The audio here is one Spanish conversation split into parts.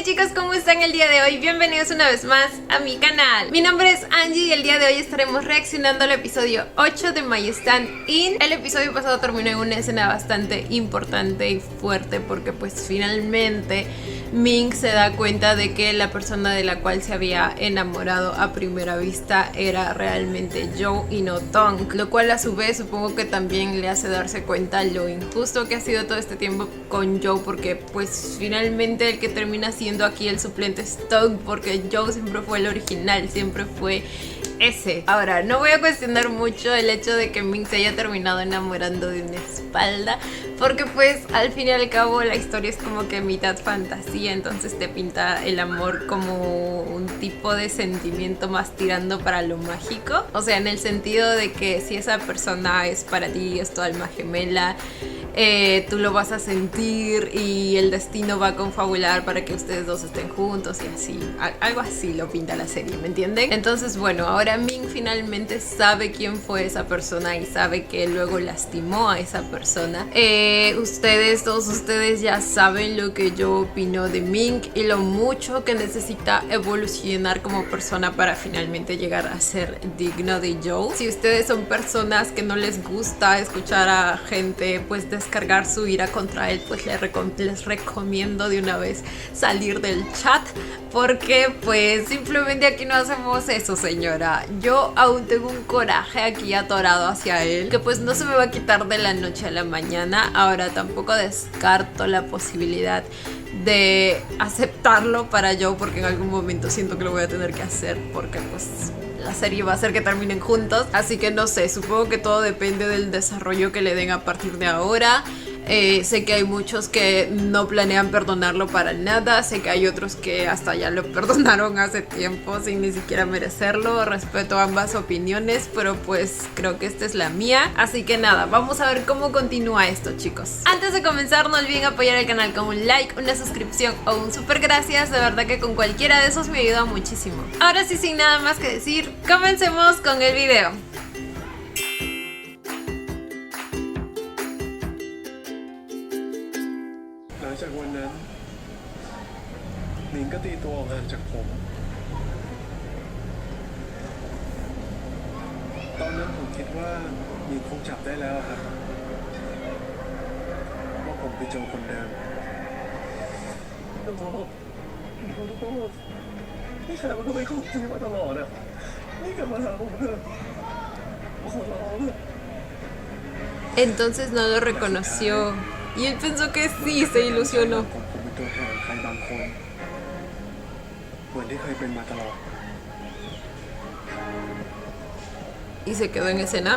chicos, ¿cómo están el día de hoy? Bienvenidos una vez más a mi canal. Mi nombre es Angie y el día de hoy estaremos reaccionando al episodio 8 de My Stand In. El episodio pasado terminó en una escena bastante importante y fuerte porque pues finalmente Ming se da cuenta de que la persona de la cual se había enamorado a primera vista era realmente Joe y no Dong, lo cual a su vez supongo que también le hace darse cuenta lo injusto que ha sido todo este tiempo con Joe, porque pues finalmente el que termina siendo aquí el suplente es Dong, porque Joe siempre fue el original, siempre fue ese. Ahora, no voy a cuestionar mucho el hecho de que Ming se haya terminado enamorando de una espalda, porque pues al fin y al cabo la historia es como que mitad fantasía, entonces te pinta el amor como un tipo de sentimiento más tirando para lo mágico, o sea, en el sentido de que si esa persona es para ti, es tu alma gemela, tú lo vas a sentir y el destino va a confabular para que ustedes dos estén juntos y así, algo así lo pinta la serie, ¿me entienden? Entonces bueno, ahora Ming finalmente sabe quién fue esa persona y sabe que luego lastimó a esa persona. Todos ustedes ya saben lo que yo opino de Ming y lo mucho que necesita evolucionar como persona para finalmente llegar a ser digno de Joe. Si ustedes son personas que no les gusta escuchar a gente pues descargar su ira contra él, pues les recomiendo de una vez salir del chat, porque pues simplemente aquí no hacemos eso, señora. Yo aún tengo un coraje aquí atorado hacia él que pues no se me va a quitar de la noche a la mañana. Ahora tampoco descarto la posibilidad de aceptarlo para Joe, porque en algún momento siento que lo voy a tener que hacer, porque pues la serie va a hacer que terminen juntos, así que no sé, supongo que todo depende del desarrollo que le den a partir de ahora. Sé que hay muchos que no planean perdonarlo para nada, sé que hay otros que hasta ya lo perdonaron hace tiempo sin ni siquiera merecerlo. Respeto ambas opiniones, pero pues creo que esta es la mía, así que nada, vamos a ver cómo continúa esto, chicos. Antes de comenzar, no olviden apoyar el canal con un like, una suscripción o un super gracias, de verdad que con cualquiera de esos me ayuda muchísimo. Ahora sí, sin nada más que decir, comencemos con el video.จากวันนั้นหนิงก็ตีตัวออกห่างจากผมตอนนั้นผมคิดว่าหนิงคงจับได้แล้วครับว่าผมเป็นโจรคนเดิมขอโทษนี่แค่มันก็ไม่เข้าใจมาตลอดอ่ะนี่กลับมาหาผมเถอะขอร้องเถอะ Entonces no lo reconoció y él pensó que sí, se ilusionó. ผมเป็นตัวแทนใครบางคนเหมือนที่เคยเป็นมาตลอด Y se quedó en escena.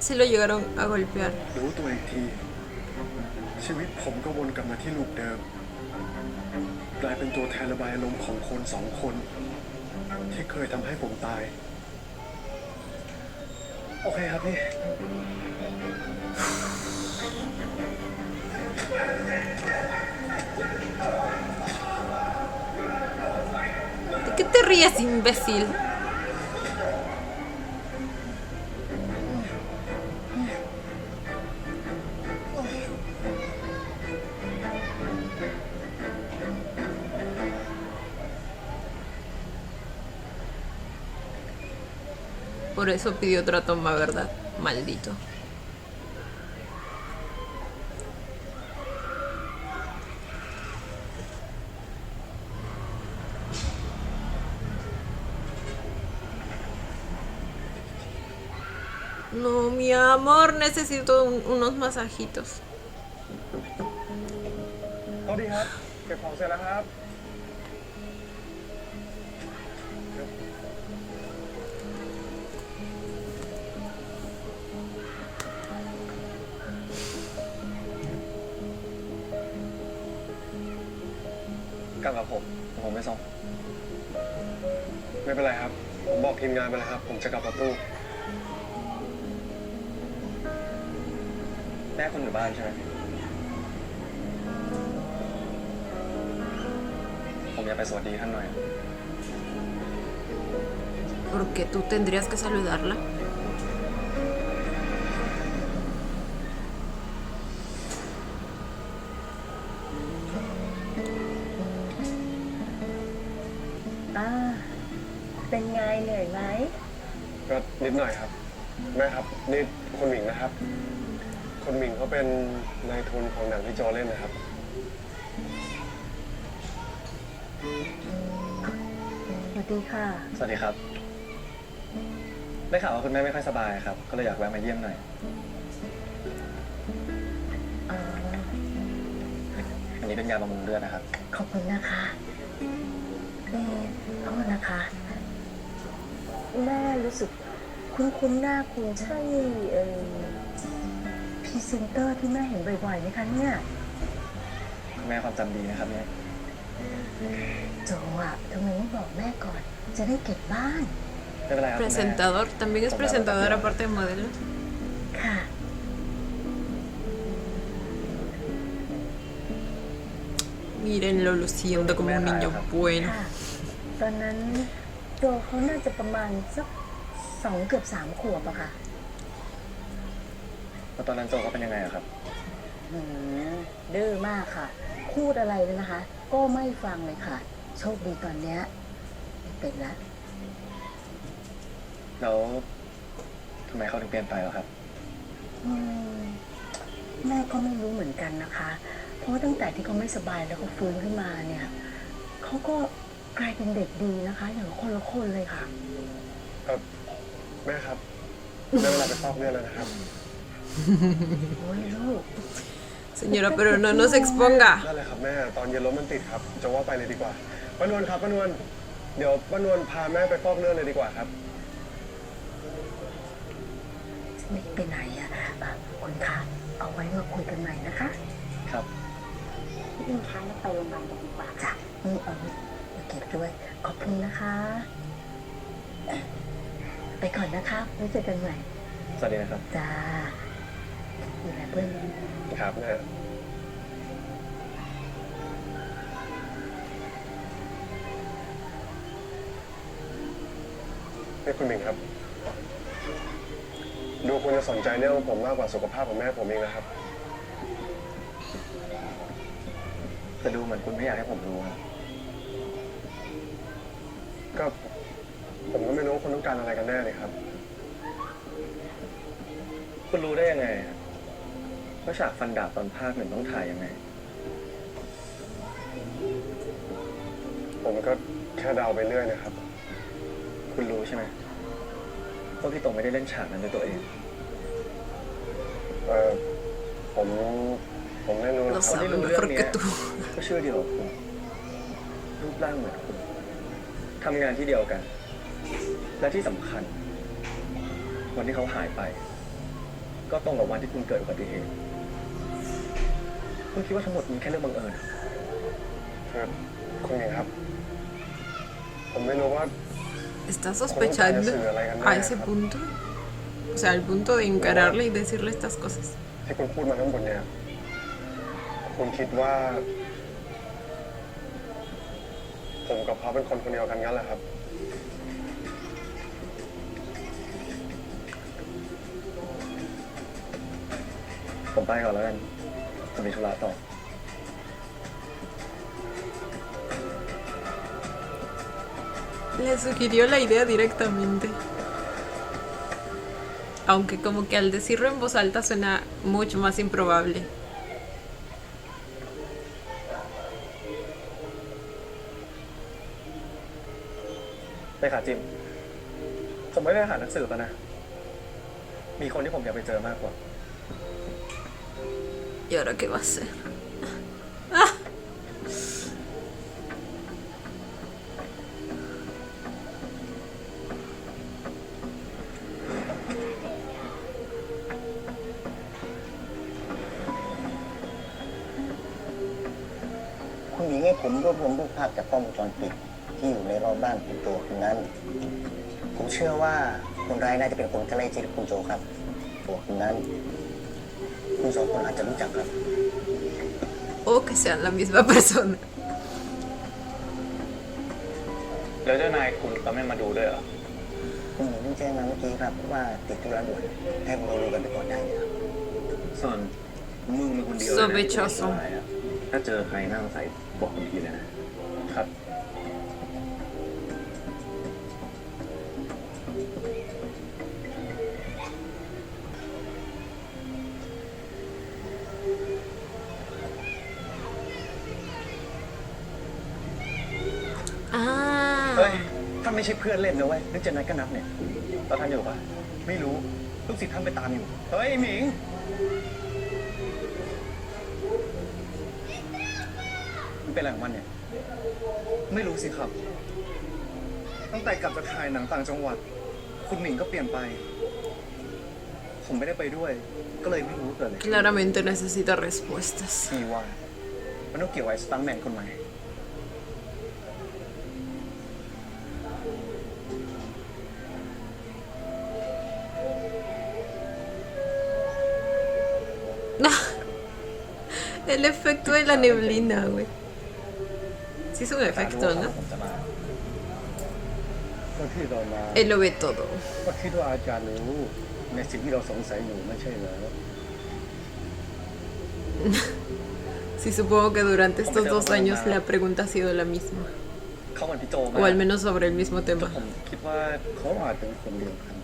Se lo llegaron a golpear. รู้ตัวอีกทีชีวิตผมก็วนกลับมาที่ลูปเดิมกลายเป็นตัวแทนระบายอารมณ์ของคนสองคนที่เคยทำให้ผมตายโอเคครับพี่ ¿De qué te ríes, imbécil? Por eso pidió otra toma, ¿verdad? Maldito. No, mi amor, necesito unos masajitos. สวัสดีครับเก็บของเสร็จแล้วครับ ก ลับกับผมไปส่ง ไม่เป็นไรครับ ผมบอกทีมงานไปแล้วครับ ผมจะกลับรถตู้ แม่คุณอยู่บ้านใช่ไหมผมอยากไปสวัสดีท่านหน่อย ¿Por qué tú tendrías que saludarla? เป็นไงเหนื่อยไหม ก็นิดหน่อยครับ แม่ครับ นี่คุณหมิงนะครับ คุณหมิงเขาเป็นนายทุนของหนังที่โจเล่นนะครับ สวัสดีค่ะ สวัสดีครับ ได้ข่าวว่าคุณแม่ไม่ค่อยสบายครับ ก็เลยอยากแวะมาเยี่ยมหน่อย อันนี้เป็นยาบำรุงเลือดนะครับ ขอบคุณนะคะโทษนะคะ แม่รู้สึกคุ้นๆหน้าคุณใช่พรีเซนเตอร์ที่แม่เห็นบ่อยๆไหมคะเนี่ย คุณแม่ความจำดีนะครับเนี่ย โจอะทำไมไม่บอกแม่ก่อน จะได้เก็บบ้าน ไม่เป็นไรครับคุณแม่ Presentador, también es presentador aparte de modelo. ค่ะ Mírenlo luciendo como un niño bueno. ค่ะ ตอนนั้นโจเขาน่าจะประมาณสัก2 เกือบ 3 ขวบอะค่ะ แล้วตอนนั้นโจเขาเป็นยังไงอะครับ ดื้อมากค่ะ พูดอะไรเลยนะคะ ก็ไม่ฟังเลยค่ะ โชคดีตอนเนี้ยไม่เป็นละ แล้วทำไมเขาถึงเปลี่ยนไปเหรอครับ อืมแม่ก็ไม่รู้เหมือนกันนะคะ เพราะว่าตั้งแต่ที่เขาไม่สบายแล้วเขาฟื้นขึ้นมาเนี่ยเขาก็กลายเป็นเด็กดีนะคะ อย่างคนละคนเลยค่ะ แม่ครับได้เวลาไปฟอกเลือดแล้วนะครับ โอ้ยลูก Señora, pero no nos exponga. นั่นแหละครับแม่ ตอนเย็นรถมันติดครับ จะว่าไปเลยดีกว่าป้านวลครับป้านวลเดี๋ยวป้านวลพาแม่ไปฟอกเลือดเลยดีกว่าครับ ไม่ไปไหนอะคุณคะเอาไว้มาคุยกันใหม่นะคะ ครับ พี่อิงคะเราไปโรงพยาบาลกันดีกว่าจ้ะเอาเก็บด้วย ขอบคุณนะคะ ไปก่อนนะคะไว้เจอกันใหม่ สวัสดีนะครับ จ้าดูแลเพื่อน ครับแม่นี่คุณหมิงครับ ดูคุณจะสนใจเรื่องของผมมากกว่าสุขภาพของแม่ผมเองนะครับ แต่ดูเหมือนคุณไม่อยากให้ผมรู้ครับ ก็ผมก็ไม่รู้ว่าคุณต้องการอะไรกันแน่เลยครับ คุณรู้ได้ยังไงอะว่าฉากฟันดาบตอนภาค 1ต้องถ่ายยังไง ผมก็แค่เดาไปเรื่อยนะครับ คุณรู้ใช่ไหมว่าพี่ตงไม่ได้เล่นฉากนั้นด้วยตัวเอง ผมไม่รู้นะ Lo ครับ sabe รู้ mejor que tú. ก็ชื่อเดียวกับคุณ รูปร่างเหมือนคุณทำงานที่เดียวกัน และที่สำคัญ วันที่เขาหายไป ก็ตรงกับวันที่คุณเกิดอุบัติเหตุ คุณคิดว่าทั้งหมดนี้แค่เรื่องบังเอิญ คือคุณหมิงครับ ผมไม่รู้ว่า ¿Estás sospechando a ese punto? O sea, al punto de encararle y decirle estas cosas. ที่คุณพูดมาทั้งหมดเนี่ย คุณคิดว่า ผมกับเขาเป็นคนคนเดียวกันงั้นเหรอครับ ผมไปก่อนแล้วกันจะมีธุระต่อ Le sugirió la idea directamente. Aunque como que al decirlo en voz alta suena mucho más improbable. ไปขาจิม ผมไม่ได้หาหนังสือแล้วนะ มีคนที่ผมอยากไปเจอมากกว่า ¿Y ahora qué va a hacer? คุณหญิงให้ผมรวบรวมรูปภ าพจากกล้องวงจรปิดที่อยู่ในรอบบ้านคุณโจคนนั้น ผมเชื่อว่าคนร้ายน่าจะเป็นคนใกล้ชิดคุณโจครับตัวคนนั้นคุณสองคนอาจจะรู้จักครับ O que sean la misma persona. แล้วเจ้านายคุณก็ไม่มาดูด้วยเหรอ คุณหนูเพิ่งแจ้งมาเมื่อกี้ครับว่าติดธุระด่วนให้พวกเรารู้กันไปก่อนได้ไหมครับ ส่วนมึงเป็นคนเดียวเลยนะ Sospechoso ถ้าเจอใครน่าสงสัยบอกทันทีเลยนะครับ เฮ้ย Ah. ท่านไม่ใช่เพื่อนเล่นนะเว้ยนึกจะนัดก็นัดเนี่ยแล้วท่านอยู่ปะไม่รู้ ลูกศิษย์ท่านไปตามอยู่ เฮ้ยหมิง มันเป็นอะไรของมันเนี่ย ไม่รู้สิครับ ตั้งแต่กลับจากถ่ายหนังต่างจังหวัด คุณหมิงก็เปลี่ยนไป ผมไม่ได้ไปด้วย ก็เลยไม่รู้เกิดอะไร Claramente necesita respuestas. พี่ว่ามันต้องเกี่ยวกับไอ้สตันท์แมนคนใหม่ El efecto de la neblina, güey. Sí es un efecto, ¿no? ผมจะมา ก็ที่เรามา Él lo ve todo. ก็คิดว่าอาจารย์รู้ในสิ่งที่เราสงสัยอยู่ไม่ใช่เหรอ Sí, supongo que durante estos 2 años la pregunta ha sido la misma. เขาเหมือนพี่โจมา O al menos sobre el mismo แต่ tema. ผมคิดว่า เขาอาจเป็นคนเดียวกัน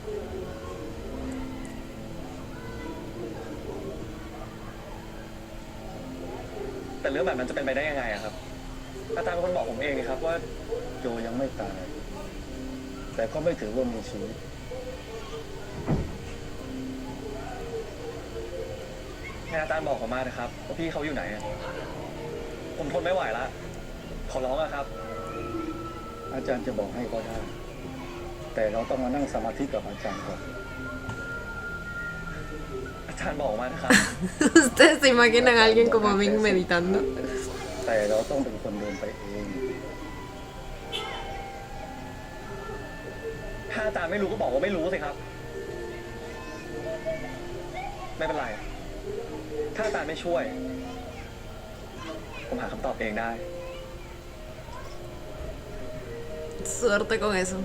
แต่เรื่องแบบนั้นจะเป็นไปได้ยังไงอะครับ อาจารย์เป็นคนบอกผมเองนี่ครับว่า โจยังไม่ตาย แต่ก็ไม่ถือว่ามีชีวิต ให้อาจารย์บอกผมมานะครับว่าพี่เขาอยู่ไหนอะผมทนไม่ไหวละขอร้องอะครับ อาจารย์จะบอกให้ก็ได้ แต่เราต้องมานั่งสมาธิกับอาจารย์ก่อน อาจารย์บอกมานะครับ Ustedes se imaginan a alguien como Ming meditando. แต่เราต้องเป็นคนเดินไปเอง ถ้าอาจารย์ไม่รู้ก็บอกว่าไม่รู้สิครับ ไม่เป็นไร ถ้าอาจารย์ไม่ช่วย ผมหาคำตอบเองได้ Suerte con eso.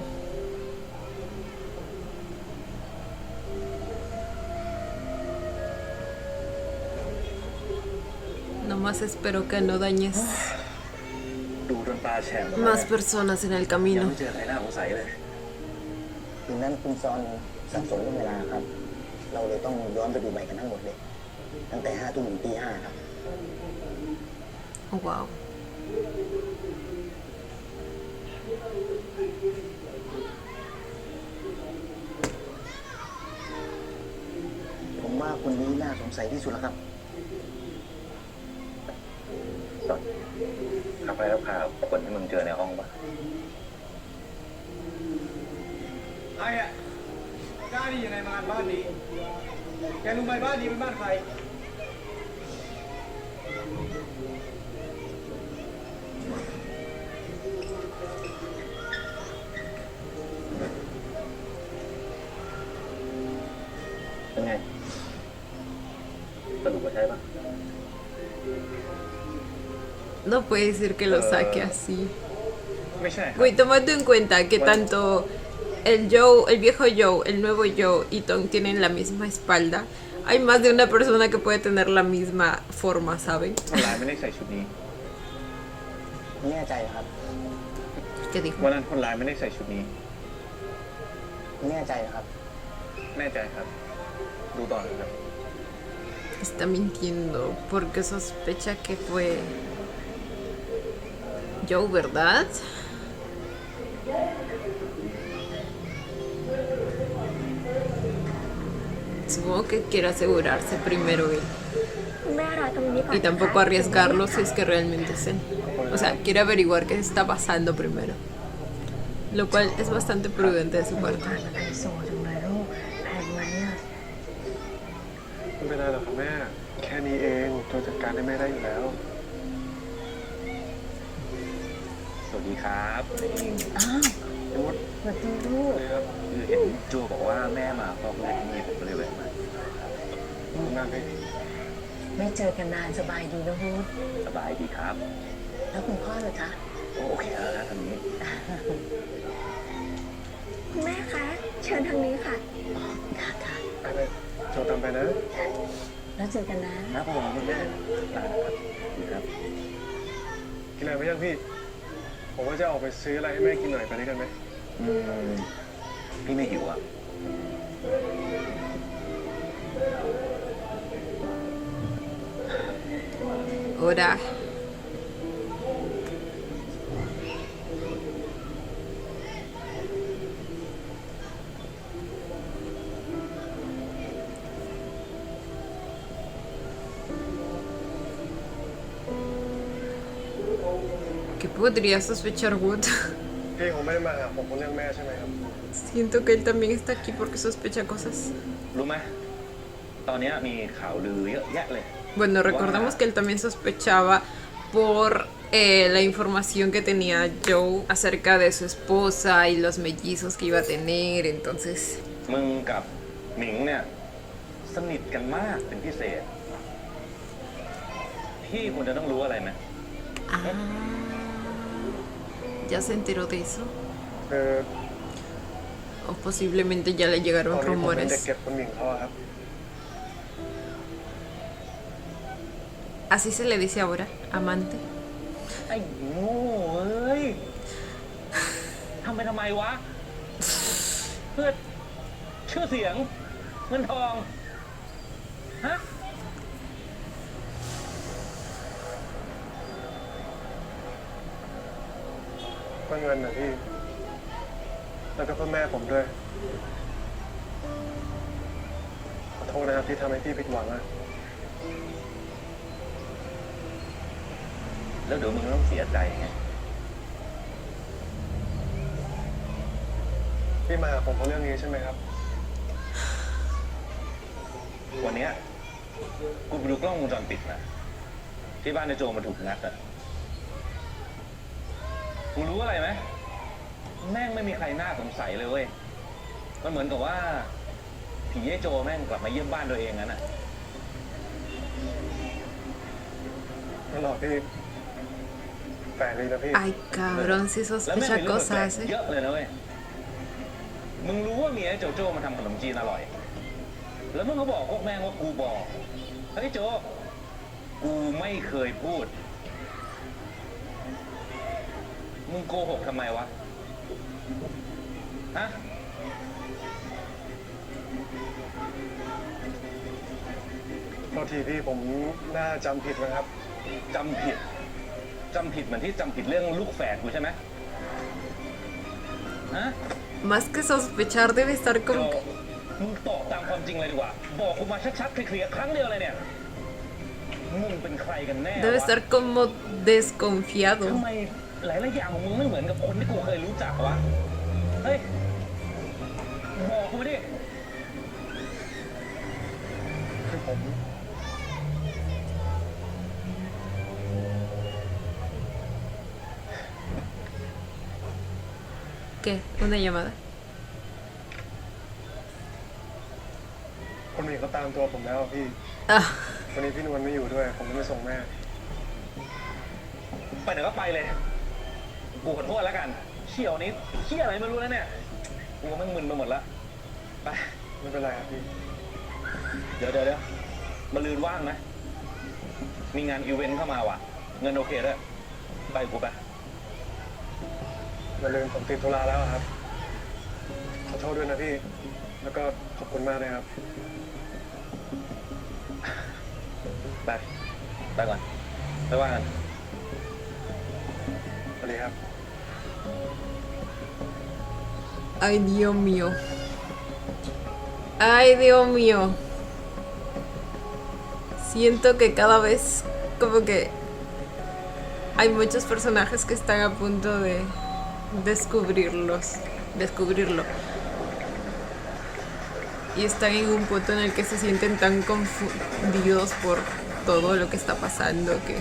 Nomás espero que no dañes ดูจนตาแฉะหมด más personas en el ยัง camino. ไม่เจอใครน่าสงสัยเลย คืนนั้นคุณซอนสับสนเรื่องเวลาครับ เราเลยต้องย้อนไปดูใหม่กันทั้งหมดเลย ตั้งแต่5 ทุ่มถึงตี 5ครับ Oh, wow. ผมว่าคนนี้น่าสงสัยที่สุดแล้วครับ ขับไปแล้วพาคนที่มึงเจอในห้องปะ ใครอ่ะกล้าดียังไงมาบ้านนี้ แกรู้ไหมบ้านนี้เป็นบ้านใคร เป็นไงสรุปว่าใช่ปะ No puede decir que lo saque así. ไม่ใช่ครับ Güey, tomando en cuenta que tanto el Joe, el viejo Joe, el nuevo Joe y Tong tienen la misma espalda, hay más de una persona que puede tener la misma forma, ¿saben? คนร้ายไม่ได้ใส่ชุดนี้ แน่ใจเหรอครับ ¿Qué dijo? วันนั้นคนร้ายไม่ได้ใส่ชุดนี้ แน่ใจเหรอครับ แน่ใจครับ ดูต่อเลยครับ Está mintiendo porque sospecha que fue Joe, ¿verdad? Supongo que quiere asegurarse primero él แม่รอตรงนี้ก่อน y tampoco arriesgarlo si es que realmente es él. O sea, quiere averiguar qué está pasando primero, lo cual es bastante prudente de su parte. ไอโซจังเลยลูกแพงไหมอ่ะ ไม่เป็นไรหรอกครับแม่ แค่นี้เองโจจัดการให้แม่ได้อยู่แล้ว ผ วัสดีครับนี่ อ้าวสวัสดีลูก เลยครับ คือเห็นโจบอกว่าแม่มาฟอกเลือดที่นี่ผมก็เลยแวะมา ขอบคุณมากพี่ ไม่เจอกันนานสบายดีนะฮูด สบายดีครับ แล้วคุณพ่อเหรอคะ โอเคแล้วนะทางนี้ คุณแม่คะ เชิญทางนี้ค่ะ ค่ะค่ะ ไปเลยโจตามไปนะ แล้วเจอกันนะ นะผมไม่ได้นะครับดีครับ กินอะไรไหมยังพี่ ผมว่าจะออกไปซื้ออะไรให้แม่กินหน่อยไปด้วยกันไหม พี่ไม่หิวอ่ะ Ahora. ¿Qué podría sospechar Wood? พี่คงไม่ได้มาหาผมเพราะเรื่องแม่ใช่ไหมครับ Siento que él también está aquí porque sospecha cosas. รู้ไหมตอนนี้มีข่าวลือเยอะแยะเลย Bueno, recordemos que él también sospechaba por la información que tenía Joe acerca de su esposa y los mellizos que iba a tener, entonces... มึงกับหมิงเนี่ยสนิทกันมากเป็นพิเศษ พี่ควรจะต้องรู้อะไรไหม Ah, ¿ya se enteró de eso? คือ O posiblemente ya le ต llegaron อนนี้ผมเป็นเด็ก rumores. เก็บคนหมิงเขาอะครับ Así se le dice ahora, amante. ไอ้โง่เอ้ยทำไปทำไมวะ เพื่อชื่อเสียงเงินทอง ฮะ ก็เงินนะพี่ แล้วก็เพื่อแม่ผมด้วย ขอโทษนะครับที่ทำให้พี่ผิดหวังอะ แล้วเดี๋ยวมึงต้องเสียใจไง พี่มาหาผมเพราะเรื่องนี้ใช่ไหมครับ วันเนี้ยกูไปดูกล้องวงจรปิดมาที่บ้านในโจมันถูกงัดอะมึงรู้อะไรไหมแม่งไม่มีใครน่าสงสัยเลยเว้ย มันเหมือนกับว่า ผีไอ้โจแม่งกลับมาเยี่ยมบ้านตัวเองนั่นอะ นั่นหรอพี่แปลกดีนะพี่ Ay, cabrón, si แล้วแม่ง sospecha มีเรื่องแปลก cosas, ๆเย ¿eh? อะเลยนะเว้ย มึงรู้ว่าเมียไอ้โจโจ้มันทำขนมจีนอร่อย แล้วมึงก็บอกพวกแม่งว่ากูบอก เฮ้ยโจ กูไม่เคยพูด มึงโกหกทำไมวะ ฮะ โทษทีพี่ผมน่าจำผิดนะครับ จำผิดเหมือนที่จำผิดเรื่องลูกแฝดกูใช่ไหมฮะ Más que sospechar, debe estar โจ como... มึงตอบตามความจริงเลยดีกว่า บอกกูมาชัดๆเคลียร์ๆครั้งเดียวเลยเนี่ย มึงเป็นใครกันแน่ Debe วะ estar como desconfiado. ทำไมหลายๆอย่างของมึงไม่เหมือนกับคนที่กูเคยรู้จักวะ เฮ้ย บอกกูมาดิ คือผม ¿Qué? ¿Una llamada? คนหมิงเขาตามตัวผมแล้วพี่ Ah, วันนี้พี่นวลไม่อยู่ด้วย ผมจะไปส่งแม่ ไปไหนก็ไปเลย กูขอโทษแล้วกัน เชี่ยวนี้เชี่ยอะไรไม่รู้แล้วเนี่ย กูแม่งมึนไปหมดละ ไป ไม่เป็นไรครับพี่ เดี๋ยวมาลืนว่างนะ มีงานอีเวนต์เข้ามาว่ะ เงินโอเคด้วยไปกูไป อย่าลืมผมติดธุระแล้วอะครับ ขอโทษด้วยนะพี่ แล้วก็ขอบคุณมากเลยครับ ไปก่อน ไปว่ากัน สวัสดีครับ ay, Dios mío. Ay, Dios mío. Siento que cada vez como que hay muchos personajes que están a punto de descubrirlo. Y están en un punto en el que se sienten tan confundidos por todo lo que está pasando que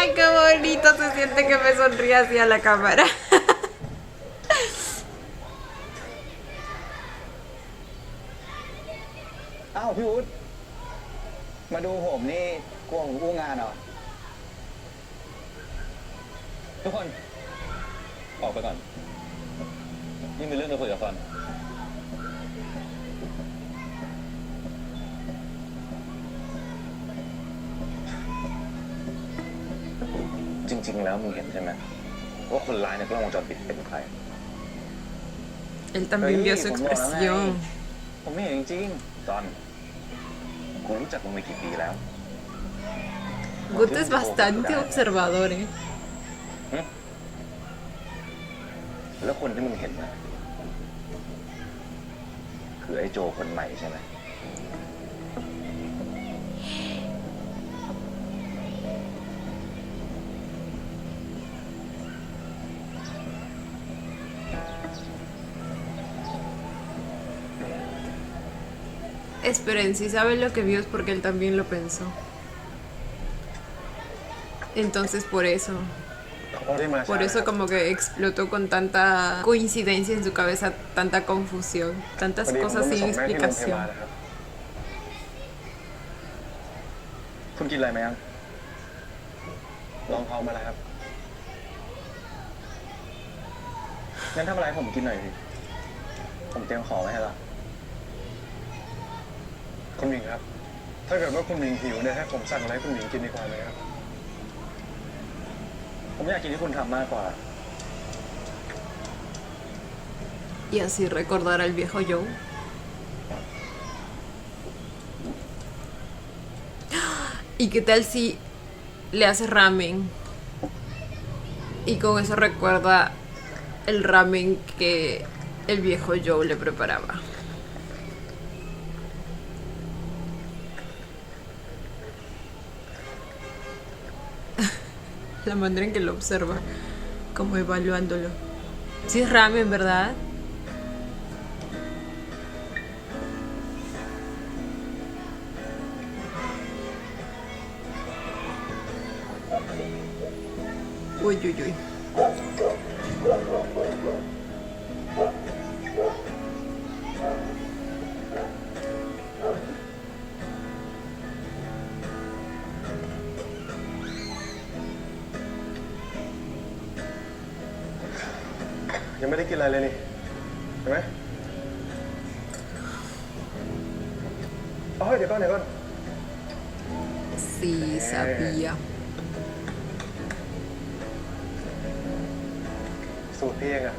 Ay, qué bonito se siente que me sonríe hacia la cámara. อ้าวพี่วุฒิมาดูผมนี่กลัวผมอู้งานเหรอ ทุกคน ออกไปก่อน นี่มีเรื่องจะคุยกับฟอนจริงๆ แล้วมึงเห็นใช่ไหมว่าคนร้ายในกล้องวงจรปิดเป็นใคร Él también vio su expresión. ผมไม่เห็นจริงๆตอนกูรู้จักมึงมากี่ปีแล้ว Guto es bastante observador, ¿eh? แล้วคนที่มึงเห็นนะคือไอ้โจคนใหม่ใช่ไหม Esperen, si sabe lo que vio es porque él también lo pensó. Entonces por eso ขอโทษที่มาช้า Por eso como que explotó con tanta coincidencia en su cabeza, tanta confusión, พ tantas อดีผม cosas ต้องไป sin ส่งแม่ที่โรงพยา explicación. บาลนะครับ คุณกินอะไรไหมยัง ลองท้องมาแล้วครับ งั้นทำอะไรให้ผมกินหน่อยสิผมเตรียมของไว้ให้ละ คุณหมิงครับ ถ้าเกิดว่าคุณหมิงหิวเนี่ยให้ผมสั่งอะไรให้คุณหมิงกินดีกว่าไหมครับ ผมอยากกินที่คุณทำมากกว่า Y así recordar al viejo Joe. ¿Y qué tal si le hace ramen? Y con eso recuerda el ramen que el viejo Joe le preparaba. La manera en que lo observa, como evaluándolo. Sí es ramen, ¿verdad? Uy, uy, uy. ¿ยังไม่ได้กินอะไรเลยนี่เห็นไหมเดี๋ยวก่อน Sí, sabía. สูตรพี่เองอะ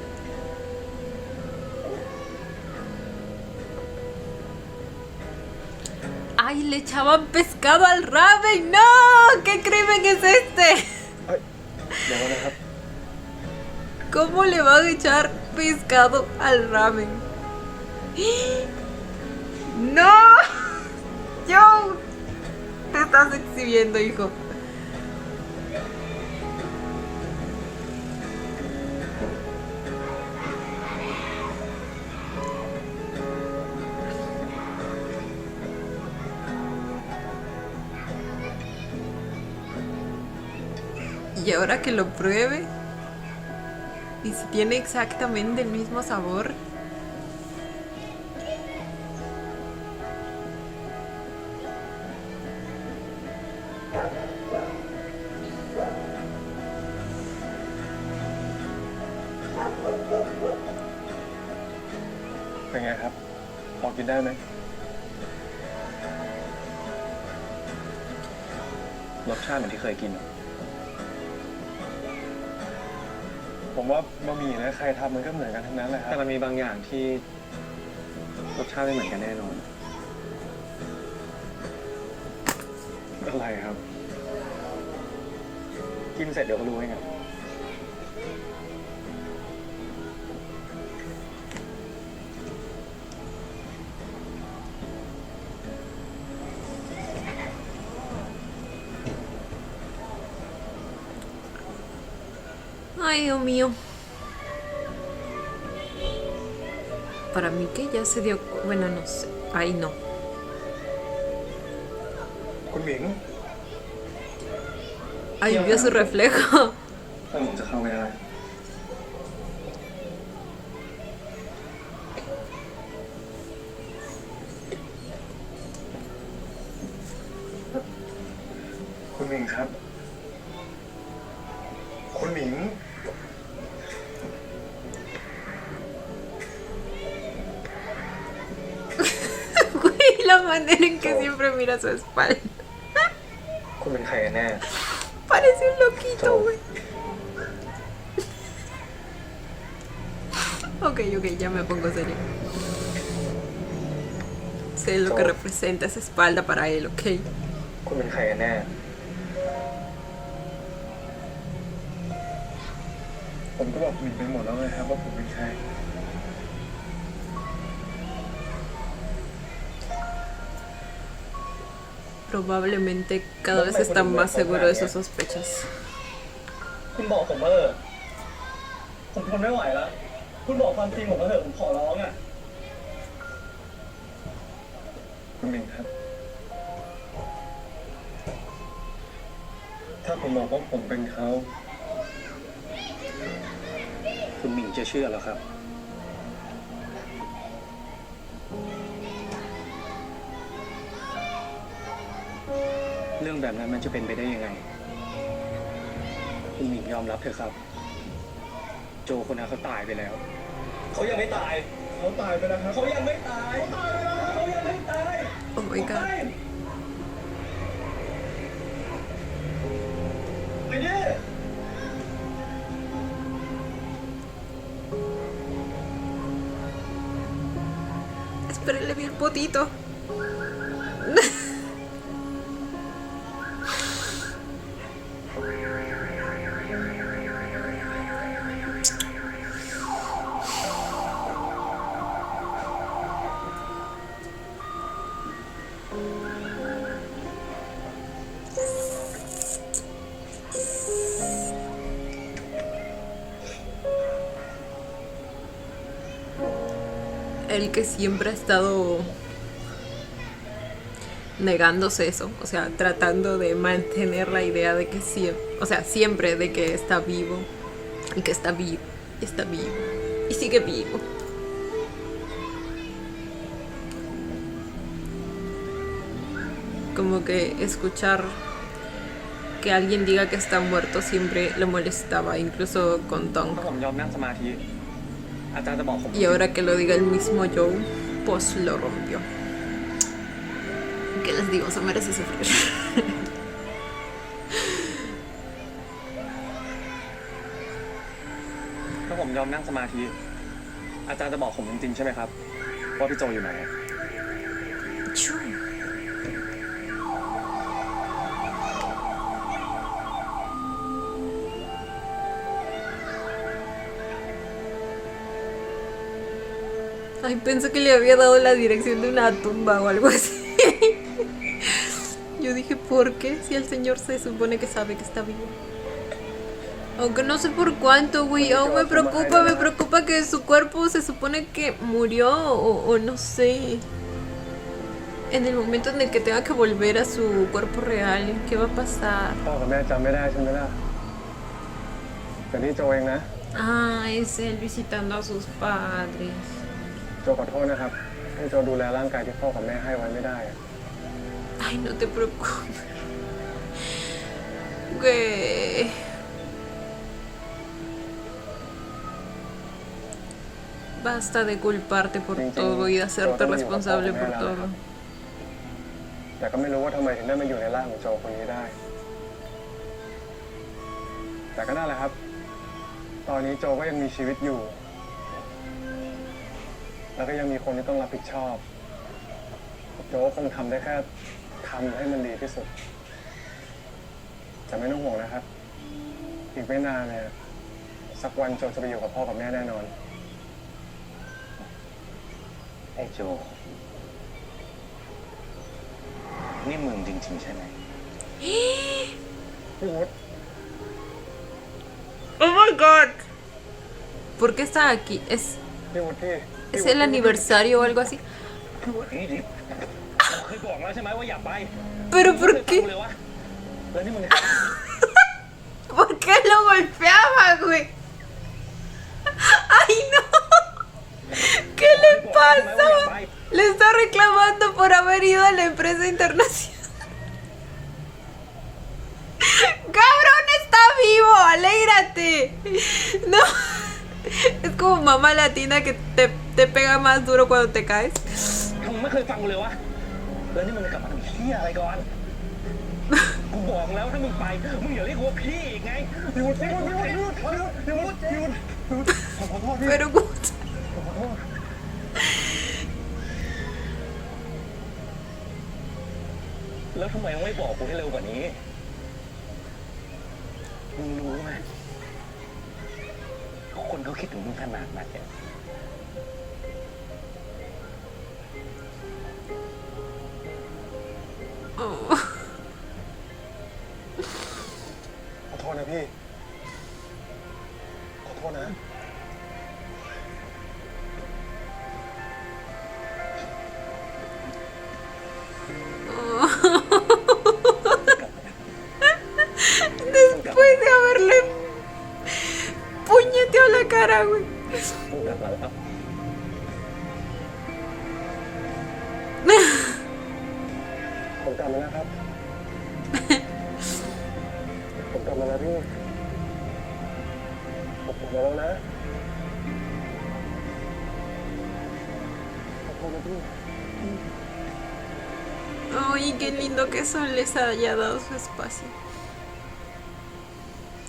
¡Ay, le echaban pescado al ramen! ¡No! ¿Qué crimen es este? เดี๋ยวก่อนนะครับ ¿Cómo le van a echar pescado al ramen? ¡No! Joe, te estás exhibiendo, hijo. Y ahora que lo pruebe, y si tiene exactamente el mismo sabor.เป็นไงครับ พอกินได้ไหม รสชาติเหมือนที่เคยกิน ผมว่าบะหมี่นะใครทำมันก็เหมือนกันทั้งนั้นแหละครั แต่ บ มันมีบางอย่างที่รสชาติไม่เหมือนกันแน่นอน อะไรครับ กินเสร็จเดี๋ยวก็รู้เองอะ Ay, Dios mío. Para mí que ya se dio... Bueno, no sé. Ay, no. คุณหมิง Ay, vio su reflejo. ถ้าผมจะเข้าไม่ได้ คุณหมิงครับ คุณหมิง Güey, la manera en que siempre mira su espalda. คุณเป็นใครกันแน่ Parece un loquito, güey. Ok, ya me pongo serio. Sé lo que representa esa espalda para él, ok. คุณเป็นใครกันแน่ ผมก็บอกคุณหมิงไปหมดแล้วไงครับว่าผมเป็นใคร Probablemente cada vez está más seguro de sus sospechas. คุณบอกผมมาเถอะผมทนไม่ไหวแล้ว คุณบอกความจริงผมมาเถอะผมขอร้องอ่ะ คุณหมิงครับ ถ้าผมบอกว่าผมเป็นเขา คุณหมิงจะเชื่อเหรอครับ เรื่องแบบนั้นมันจะเป็นไปได้ยังไง คุณหมิงยอมรับเถอะครับ โจคนนั้นเขาตายไปแล้ว เขายังไม่ตาย เขาตายไปแล้วครับ เขายังไม่ตาย เขายังไม่ตาย Oh my god. ไปดิ Espérenle bien potito. El que siempre ha estado negándose eso, o sea, tratando de mantener la idea de que siempre, o sea, siempre de que está vivo y que está vivo, y está vivo y sigue vivo. Como que escuchar que alguien diga que está muerto siempre le molestaba, incluso con Tong. ถ้าผมยอมนั่งสมาธิ อาจารย์จะบอกผม Y ahora que lo diga el mismo Joe, pues lo rompió. ¿Qué les digo? Se merece sufrir. ถ้าผมยอมนั่งสมาธิ อาจารย์จะบอกผมจริงๆใช่ไหมครับ ว่าพี่โจอยู่ไหน Ay, pensé que le había dado la dirección de una tumba o algo así. Yo dije, ¿por qué? Si el señor se supone que sabe que está vivo. Aunque no sé por cuánto, güey. Oh, me preocupa que su cuerpo se supone que murió o no sé. En el momento en el que tenga que volver a su cuerpo real, ¿qué va a pasar? พ่อกับแม่จำไม่ได้ใช่ไหมล่ะแต่นี่โจเองนะ Ah, es él visitando a sus padres. โจขอโทษนะครับที่โจดูแลร่างกายที่พ่อกับแม่ให้ไว้ไม่ได้อะ Ay, no te preocupes. Güey. Basta de culparte por todo y de hacerte responsable por todo. แต่ก็ไม่รู้ว่าทำไมถึงได้มาอยู่ในร่างของโจคนนี้ได้ แต่ก็นั่นแหละครับ ตอนนี้โจก็ยังมีชีวิตอยู่ แล้วก็ยังมีคนที่ต้องรับผิดชอบ โจก็คงทำได้แค่ทำให้มันดีที่สุด แต่ไม่ต้องห่วงนะครับ อีกไม่นานเนี่ย สักวันโจจะไปอยู่กับพ่อกับแม่แน่นอน ไอ้โจ นี่มึงจริงๆใช่ไหม พี่วุฒิ Oh my god. ¿Por qué está aquí? ¿Es พี่วุฒิพี่ es el aniversario o algo así? นี่ดิเคยบอกแล้วใช่ไหมว่าอย่าไป Pero ¿por ไม่เคย qué? ฟังเลยวะแล้วนี่มึง qué lo golpeaba, güey? ¡Ay, no! ¿Qué le pasa? Le está reclamando por haber ido a la empresa internacional. ¡Cabrón, está vivo! ¡Alégrate! No. Es como mamá latina que te pega más duro cuando te caes. มึงไม่เคยฟังกูเลยวะแล้วนี่มึงจะกลับมาทำเหี้ยอะไรก่อน กูบอกแล้วถ้ามึงไป มึงอย่าเรียกว่าพี่อีกไงหยุดขอโทษพี่ Pero gusta. แล้วทำไมมึงไม่บอกกูให้เร็วกว่านี้ มึงรู้ไหมคนเขาคิดถึงมึงขนาดไหนเนี่ย Oh. ขอโทษนะพี่ ขอโทษนะ Después de haberle puñeteado la cara, güey. มึงกลับมาแล้ว ผมกลับมาแล้วครับ ผมกลับมาแล้วพี่ ผมกลับมาแล้วนะ ขอโทษนะพี่ Ay, qué lindo que Sol les haya dado su espacio.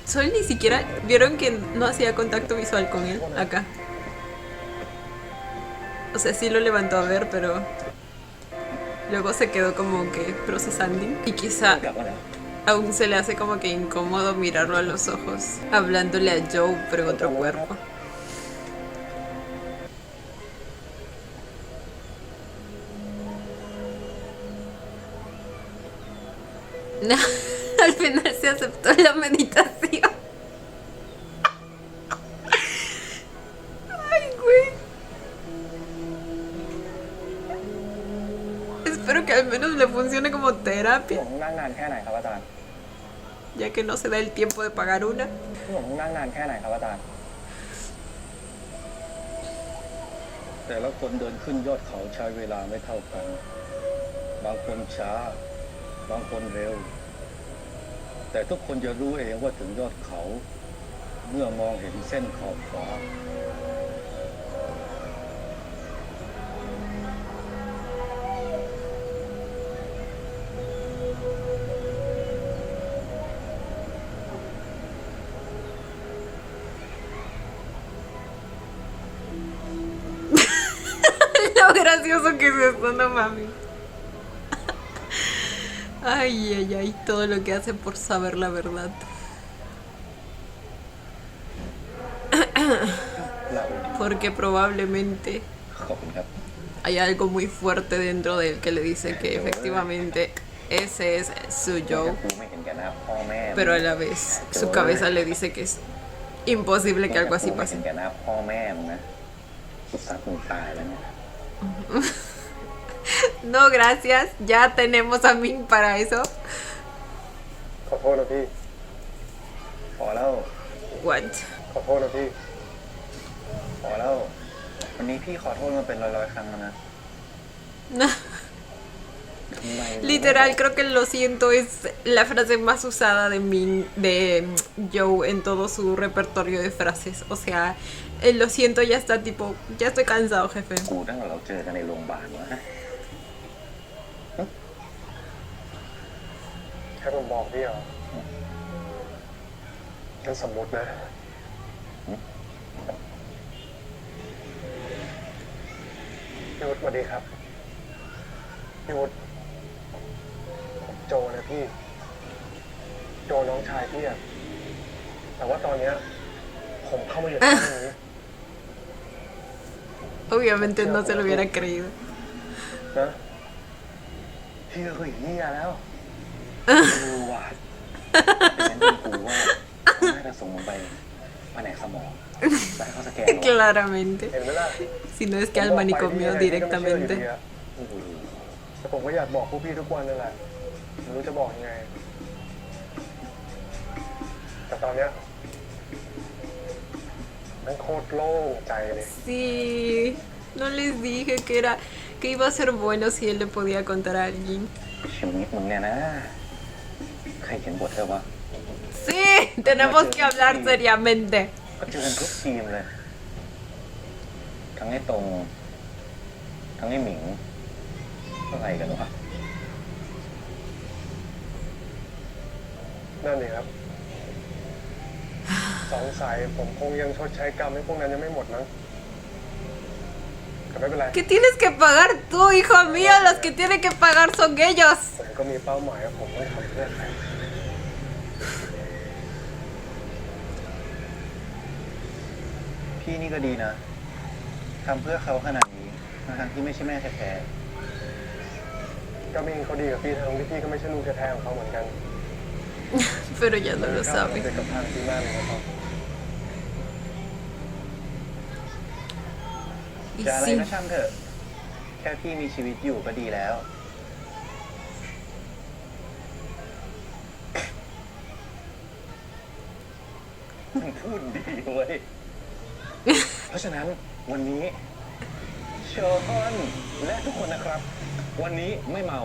Sol ni siquiera... ¿Vieron que no hacía contacto visual con él? Acá. O sea, sí lo levantó a ver, pero... Luego se quedó como que procesando. Y quizá กลับมาแล้ว aún se le hace como que incómodo mirarlo a los ojos. Hablándole a Joe, pero en otro cuerpo. Al final se aceptó la meditación. Ay, güey. Espero que al menos le funcione como ผม terapia, นั่งนานแค่ไหนครับอาจารย์ ya que no se da el tiempo de pagar una. ผมนั่งนานแค่ไหนครับอาจารย์ แต่ละคนเดินขึ้นยอดเขาใช้เวลาไม่เท่ากัน บางคนช้า บางคนเร็ว แต่ทุกคนจะรู้เองว่าถึงยอดเขา เมื่อมองเห็นเส้นขอบฟ้า Lo gracioso que es esto, no mami. Ay, ay, ay, todo lo que hace por saber la verdad. Porque probablemente ขอบคุณครับ hay algo muy fuerte dentro de él que le dice que efectivamente ese es su Joe, กูไม่เห็นแก่หน้าพ่อแม่ pero a la vez su cabeza le dice que es imposible que algo así กูไม่เห็ pase. นแก่หน้าพ่อแม่มึงนะกูซัดมึงตายแล้วเนี่ย No, gracias, ya tenemos a Ming para eso. ขอโทษนะพี่ พอแล้ว What? ขอโทษนะพี่ พอแล้ว วันนี้พี่ขอโทษมาเป็นร้อยๆครั้งแล้วนะ ทำไม Literal, creo que lo siento es la frase más usada de Ming, de Joe en todo su repertorio de frases. O sea, el lo siento ya está tipo, ya estoy cansado, jefe. กูตั้งแต่เราเจอกันในโรงพยาบาลวะ แค่ผมบอกพี่เหรองั้นสมมตินะ พี่วุฒิสวัสดีครับ พี่วุฒิโจนะพี่ โจน้องชายพี่อะแต่ว่าตอนเนี้ยผมเข้ามาอยู่ที่นี้ Obviamente no se lo hubiera creído. นะ พี่ก็เคยเฮียแล้วกูว่ะงั้นกูว่าน่าจะส่งมึงไปแผนกสมองไปให้เขาสแกนหรอ Claramente. เห็นไหมล่ะ Si no es que al manicomio directamente. แต่ผมก็อยากบอกพวกพี่ทุกวันนั่นแหละไม่รู้จะบอกยังไง แต่ตอนเนี้ยมันโคตรโล่งใจเลย Sí, no les dije que iba a ser bueno si él le podía contar a alguien. ชีวิตมึงเนี่ยนะ ใครเขียนบทเธอวะ Sí, tenemos que hablar seriamente. ก็เจอกันทุกทีมเลย ทั้งไอ้ตรง ทั้งไอ้หมิงอะไรกันวะ นั่นเองครับ สงสัยผมคงยังชดใช้กรรมให้พวกนั้นยังไม่หมดมั้งแต่ไม่เป็นไร ¿Qué tienes que pagar tú, hijo mío? Los que tienen que pagar son ellos. ผมก็มีเป้าหมายว่าผมไม่ทำเพื่อใคร พี่นี่ก็ดีนะ ทำเพื่อเขาขนาดนี้ทั้งที่ไม่ใช่แม่แท้ ก็มีเขาดีกับพี่ทั้งที่พี่ก็ไม่ใช่ลูกแท้ๆของเขาเหมือนกัน Pero ya no lo เป็น sabe. กับทางที่มากเลยนะครับ Y ๆจะอะไร sí. ก็ช่างเถอะ แค่พี่มีชีวิตอยู่ก็ดีแล้ว มันพูดดีเว้ย เพราะฉะนั้นวันนี้โชนและทุกคนนะครับ วันนี้ไม่เมา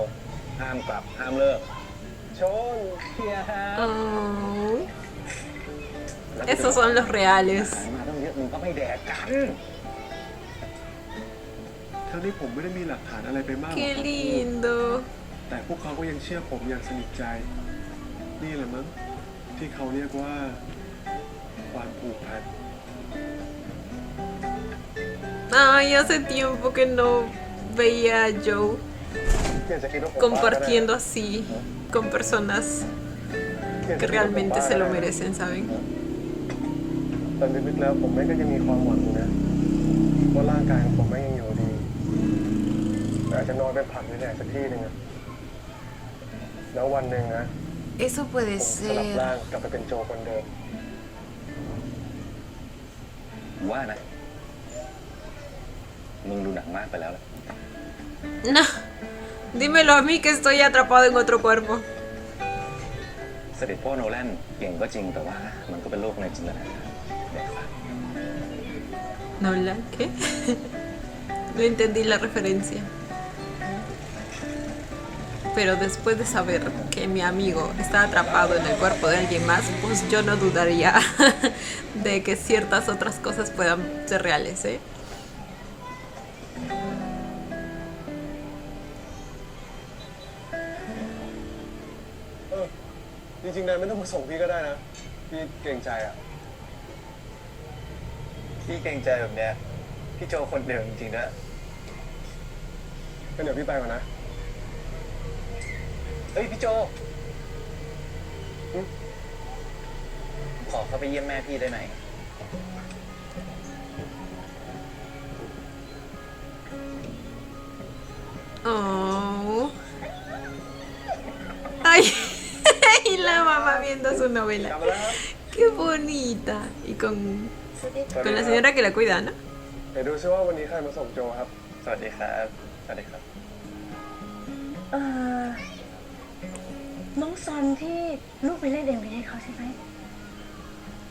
ห้ามกลับ ห้ามเลิก โชนเฮียฮะ Oh, esos son los reales. อาหารมาต้องเยอะมึงก็ไม่แดกกัน ทั้งที่ผมไม่ได้มีหลักฐานอะไรไปมากกว่า Qué เขาพูด lindo. แต่พวกเขาก็ยังเชื่อผมอย่างสนิทใจ นี่แหละมั้งที่เขาเรียกว่าความผูกพัน Ay, hace tiempo que no veía a Joe อยากจะคิดว่าผม compartiendo así con personas อยาก que จะคิดว่าผม realmente บ้า se lo merecen, ¿saben? แต่ลึกๆแล้วผมไม่ก็ยังมีความหวังอยู่นะว่าร่างกายของผมไม่ยังอยู่ดีแต่อาจจะนอนเป็นผักหรือแดดสักที่หนึ่งอะแล้ววันหนึ่งนะ Eso puede ผมสลับ ser. ร่างกลับไปเป็นโจคนเดิม ว่านะ มึงดูหนังมากไปแล้วแหละ No, dímelo a mí que estoy atrapado en otro cuerpo. เสด็จพ่อโนแลนเก่งก็จริงแต่ว่ามันก็เป็นโลกในจินตนาการแดกสัตว์ ¿Nolan? ¿Qué? No entendí la referencia. Pero después de saber que mi amigo está atrapado en el cuerpo de alguien más, pues yo no dudaría de que ciertas otras cosas puedan ser reales, ¿eh? จริงๆนายไม่ต้องมาส่งพี่ก็ได้นะ พี่เกรงใจอ่ะ พี่เกรงใจแบบเนี้ย พี่โจคนเดิมจริงๆนะ งั้นเดี๋ยวพี่ไปก่อนนะ เฮ้ยพี่โจขอเข้าไปเยี่ยมแม่พี่ได้ไหม Oh. Ay, y la mamá viendo su novela. กลับมาแล้วครับ Qué bonita. Y con la señora que la cuida, ¿no? เดี๋ยวดูซิว่าวันนี้ใครมาส่งโจครับ สวัสดีครับ สวัสดีครับ เออน้องซอนที่ลูกไปเล่นเอ็มวีให้เขาใช่ไหม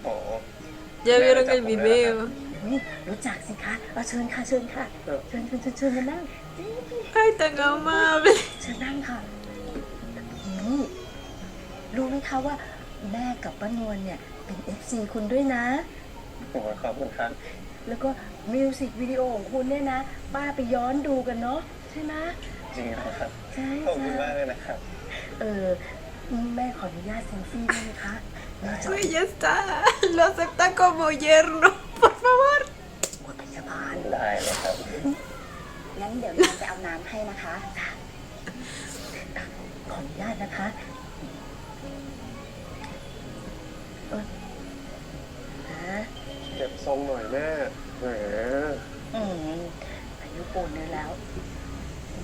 โอ้ Ya vieron el video. นี่รู้จักสิคะเอาเชิญค่ะเชิญค่ะเชิญมานั่ง Ay, tan amable. เชิญนั่งค่ะนี่รู้ไหมคะว่าแม่กับป้านวลเนี่ยเป็น FC คุณด้วยนะ โหขอบคุณครับ แล้วก็มิวสิกวิดีโอของคุณเนี่ยนะ ป้าไปย้อนดูกันเนาะใช่ไหม จริงนะครับ ใช่ ขอบคุณมากเลยนะครับ แม่ขออนุญาตเซลฟี่ได้ไหมคะแม่จะ Uy, ya está. Lo acepta como yerno. Por favor. ปวดพยาบาล ได้เลยครับ งั้นเดี๋ยวเราไปเอาน้ำให้นะคะขออนุญาตนะคะนะ เก็บทรงหน่อยแม่แหม อายุปูนเนื้อแล้ว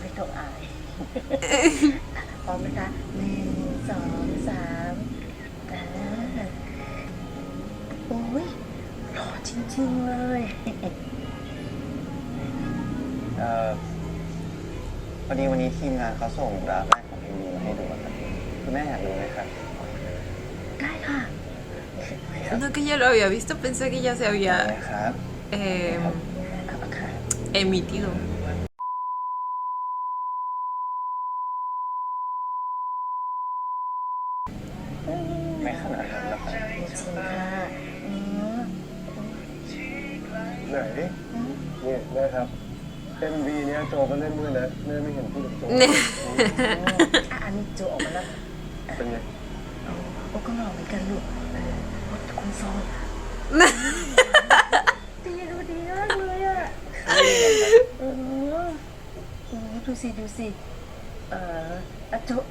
ไม่ต้องอายพร้อมไหมคะ1 2 3โอ้ยหล่อจริงๆเลย พอดีวันนี้ทีมงานเขาส่งดราฟแรกของเพลงนี้มาให้ดูครับคุณแม่อยากดูไหมครับ ได้ค่ะ ครับ No que ya lo había visto, pensé que ya se ได้ había ครับ eh, ค่ะ emitido. ไม่ขนาดนั้นหรอกครับ จริงค่ะอืม ไหนนี่แม่ครับ MV เนี้ยโจก็เล่นด้วยนะแม่ไม่เห็นพูดถึงโจ อันนี้โจออกมาแล้ว เป็นไง โอ้ก็หล่อเหมือนกันลูกคุณซอนดีดูดีมากเลยอ่ะเออดูสิดูสิ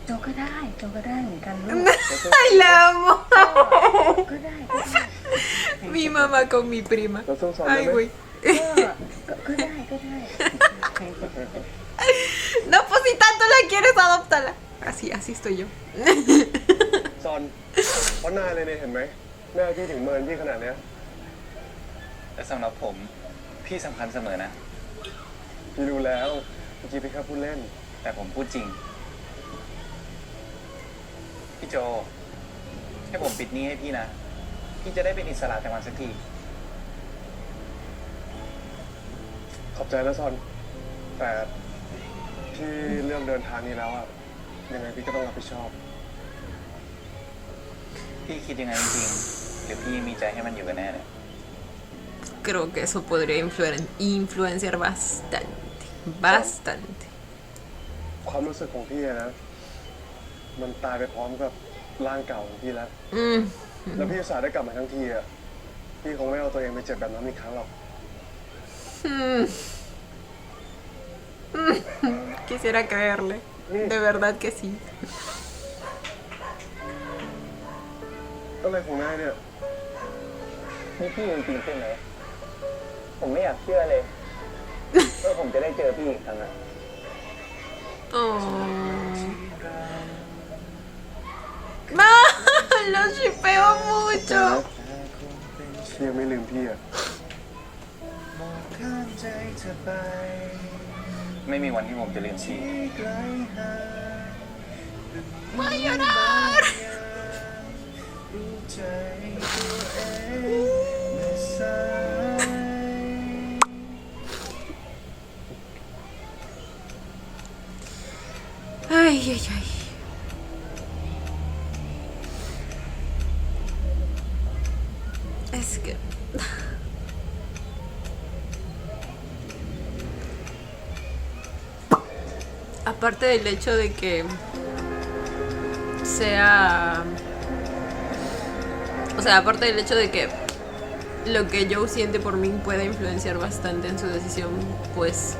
โจก็ได้โจก็ได้เหมือนกันลูก Ay, la amo. ก็ได้ Mi mamá con mi prima. เราต้องสอนได้ Ay, ไหม güey. ก็ได้ก็ได้ No, pues si tanto la quieres, adóptala. Así estoy yo. ซอนเพราะหน้าเลยเนี่ยเห็นไหมแม่พี่ถึงเมินพี่ขนาดเนี้ย แต่สำหรับผมพี่สำคัญเสมอนะ พี่รู้แล้วเมื่อกี้พี่แค่พูดเล่น แต่ผมพูดจริง พี่โจ ให้ผมปิดหนี้ให้พี่นะ พี่จะได้เป็นอิสระจากมันสักที ขอบใจแล้วซอน แต่พี่เลือกเดินทางนี้แล้วอะยังไงพี่ก็ต้องรับผิดชอบ พี่คิดยังไงจริงๆหรือพี่มีใจให้มันอยู่กันแน่เนี่ย Creo que eso podría influenciar bastante. ความรู้สึกของพี่อะนะ มันตายไปพร้อมกับร่างเก่าของพี่แล้ว Mm. แล้วพี่อุตส่าห์ได้กลับมาทั้งทีอะพี่คงไม่เอาตัวเองไปเจ็บแบบนั้นอีกครั้งหรอก Quisiera creerle. De verdad que sí. อะไรของนายเนี่ย นี่พี่จริงๆใช่ไหม ผมไม่อยากเชื่อเลยว่าผมจะได้เจอพี่อีกครั้งอะ Oh. No, lo shipeo mucho. พี่ยังไม่ลืมพี่อะ ไม่มีวันที่ผมจะลืมพี่ Voy a llorar. Ay, ay, ay. Es que... Aparte del hecho de que sea... O sea, aparte del hecho de que lo que Joe siente por mí puede influenciar bastante en su decisión, pues...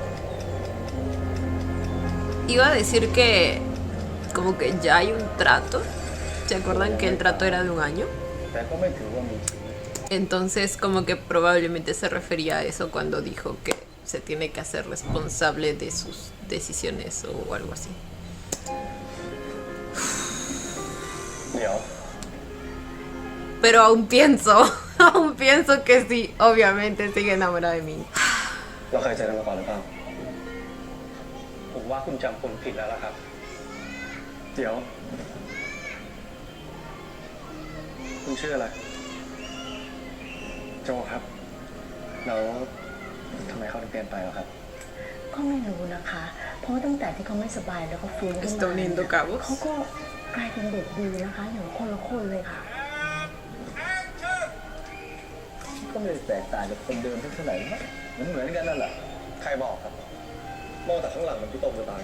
Iba a decir que como que ya hay un trato. ¿Se acuerdan que el trato era de 1 año? แต่ก็ไม่ถือว่ามีจริง Entonces como que probablemente se refería a eso cuando dijo que se tiene que hacer responsable de sus decisiones o algo así. เดี๋ยว Pero aún pienso que sí, obviamente sigue enamorada de mí. เราเคยเจอกันมาก่อนหรือเปล่า ผมว่าคุณจำคนผิดแล้วล่ะครับ เดี๋ยว คุณชื่ออะไร โจครับ แล้วทำไมเขาถึงเปลี่ยนไปล่ะครับ ก็ไม่รู้นะคะ เพราะตั้งแต่ที่เขาไม่สบายแล้วเขาฟื้นขึ้น Está มา uniendo cabos. เขาก็กลายเป็นเด็กดีนะคะ อย่างคนละคนเลยค่ะ ก็ไม่ได้แตกต่างจากคนเดิมเท่าไหร่นะเหมือนกันนั่นแหละ ใครบอกครับ มองแต่ข้างหลังมันพี่ตกจะตาย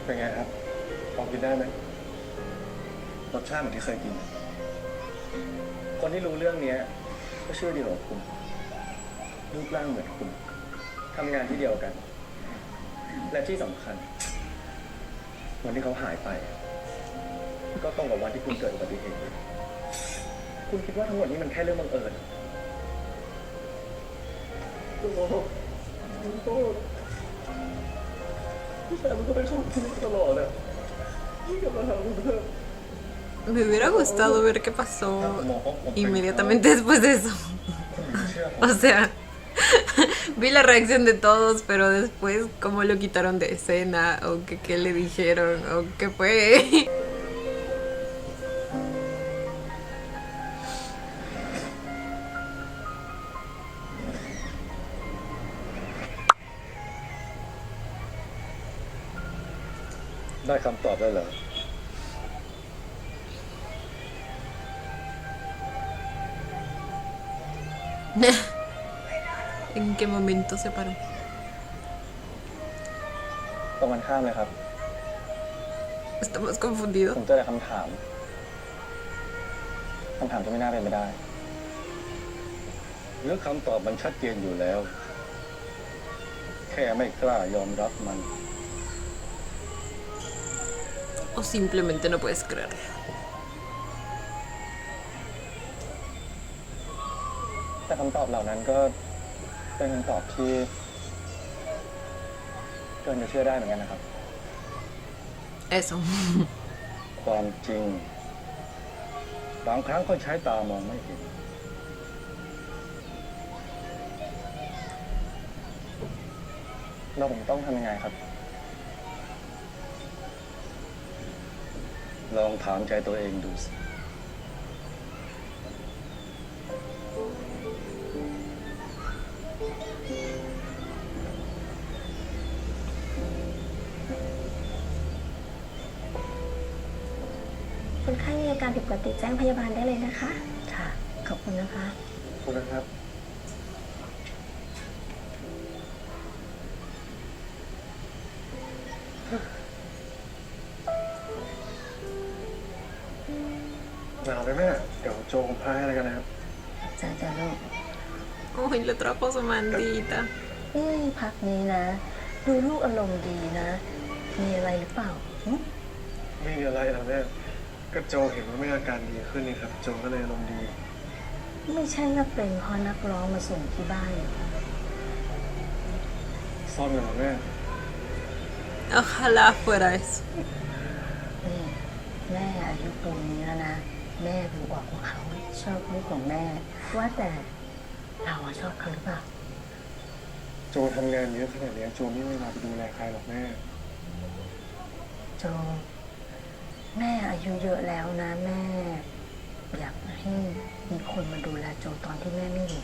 เป็นไงครับพอกินได้ไหม รสชาติเหมือนที่เคยกิน คนที่รู้เรื่องนี้ก็เชื่อเดียวกับคุณ รูปร่างเหมือนคุณ ทำงานที่เดียวกัน และที่สำคัญ วันที่เขาหายไป ก็ตรงกับวันที่คุณเกิดอุบัติเหตุ คุณคิดว่าทั้งหมดนี้มันแค่เรื่องบังเอิญ โอ้โหโทษผู้ชายมันก็เป็นคนที่ตลอดอะนี่กลับมาหาผมเถอะ Me hubiera gustado ver qué pasó ผมบอกว่าผมเป็น inmediatamente después de eso. คุณหญิงเชื่อผม O sea, vi la reacción de todos, pero después cómo lo quitaron de escena o que qué le dijeron o qué fue. ได้คำตอบแล้วเหรอ ¿En qué momento se paró? ตรงกันข้ามเลยครับ ¿Estamos confundidos? ผมเจอแต่คำถาม คำถามที่ไม่น่าเป็นไปได้ หรือคำตอบมันชัดเจนอยู่แล้ว แค่ไม่กล้ายอมรับมัน ¿O simplemente no puedes creerlo? แต่คำตอบเหล่านั้นก็เป็นคำตอบที่เกินจะเชื่อได้เหมือนกันนะครับ Eso. ความจริง บางครั้งก็ใช้ตามองไม่เห็น แล้วผมต้องทำยังไงครับ ลองถามใจตัวเองดูสิ คนไข้มีอาการผิดปกติแจ้งพยาบาลได้เลยนะคะ ค่ะ ขอบคุณนะคะ ขอบคุณนะครับ หนาวไหมแม่ เดี๋ยวโจผมพาให้อะไรกันนะครับ จ้าจ้าลูก Uy, le trajo su mandita. พักนี้นะ ดูลูกอารมณ์ดีนะ มีอะไรหรือเปล่าหึ ไม่มีอะไรนะแม่ ก็โจเห็นว่าแม่อาการดีขึ้นนี่ครับ โจก็เลยอารมณ์ดี ไม่ใช่ว่าเป็นเพราะนักร้องมาส่งที่บ้านเหรอ ซ่อมกันเหรอแม่ Ojalá fuera eso. นี่แม่อายุปูนนี้แล้วนะ แม่ดูออกว่าเขาชอบลูกของแม่ ว่าแต่เราอะชอบเขาหรือเปล่า โจทำงานเยอะขนาดนี้โจไม่มีเวลาไปดูแลใครหรอกแม่ โจ แม่อายุเยอะแล้วนะ แม่ อยากให้มีคนมาดูแลโจตอนที่แม่ไม่อยู่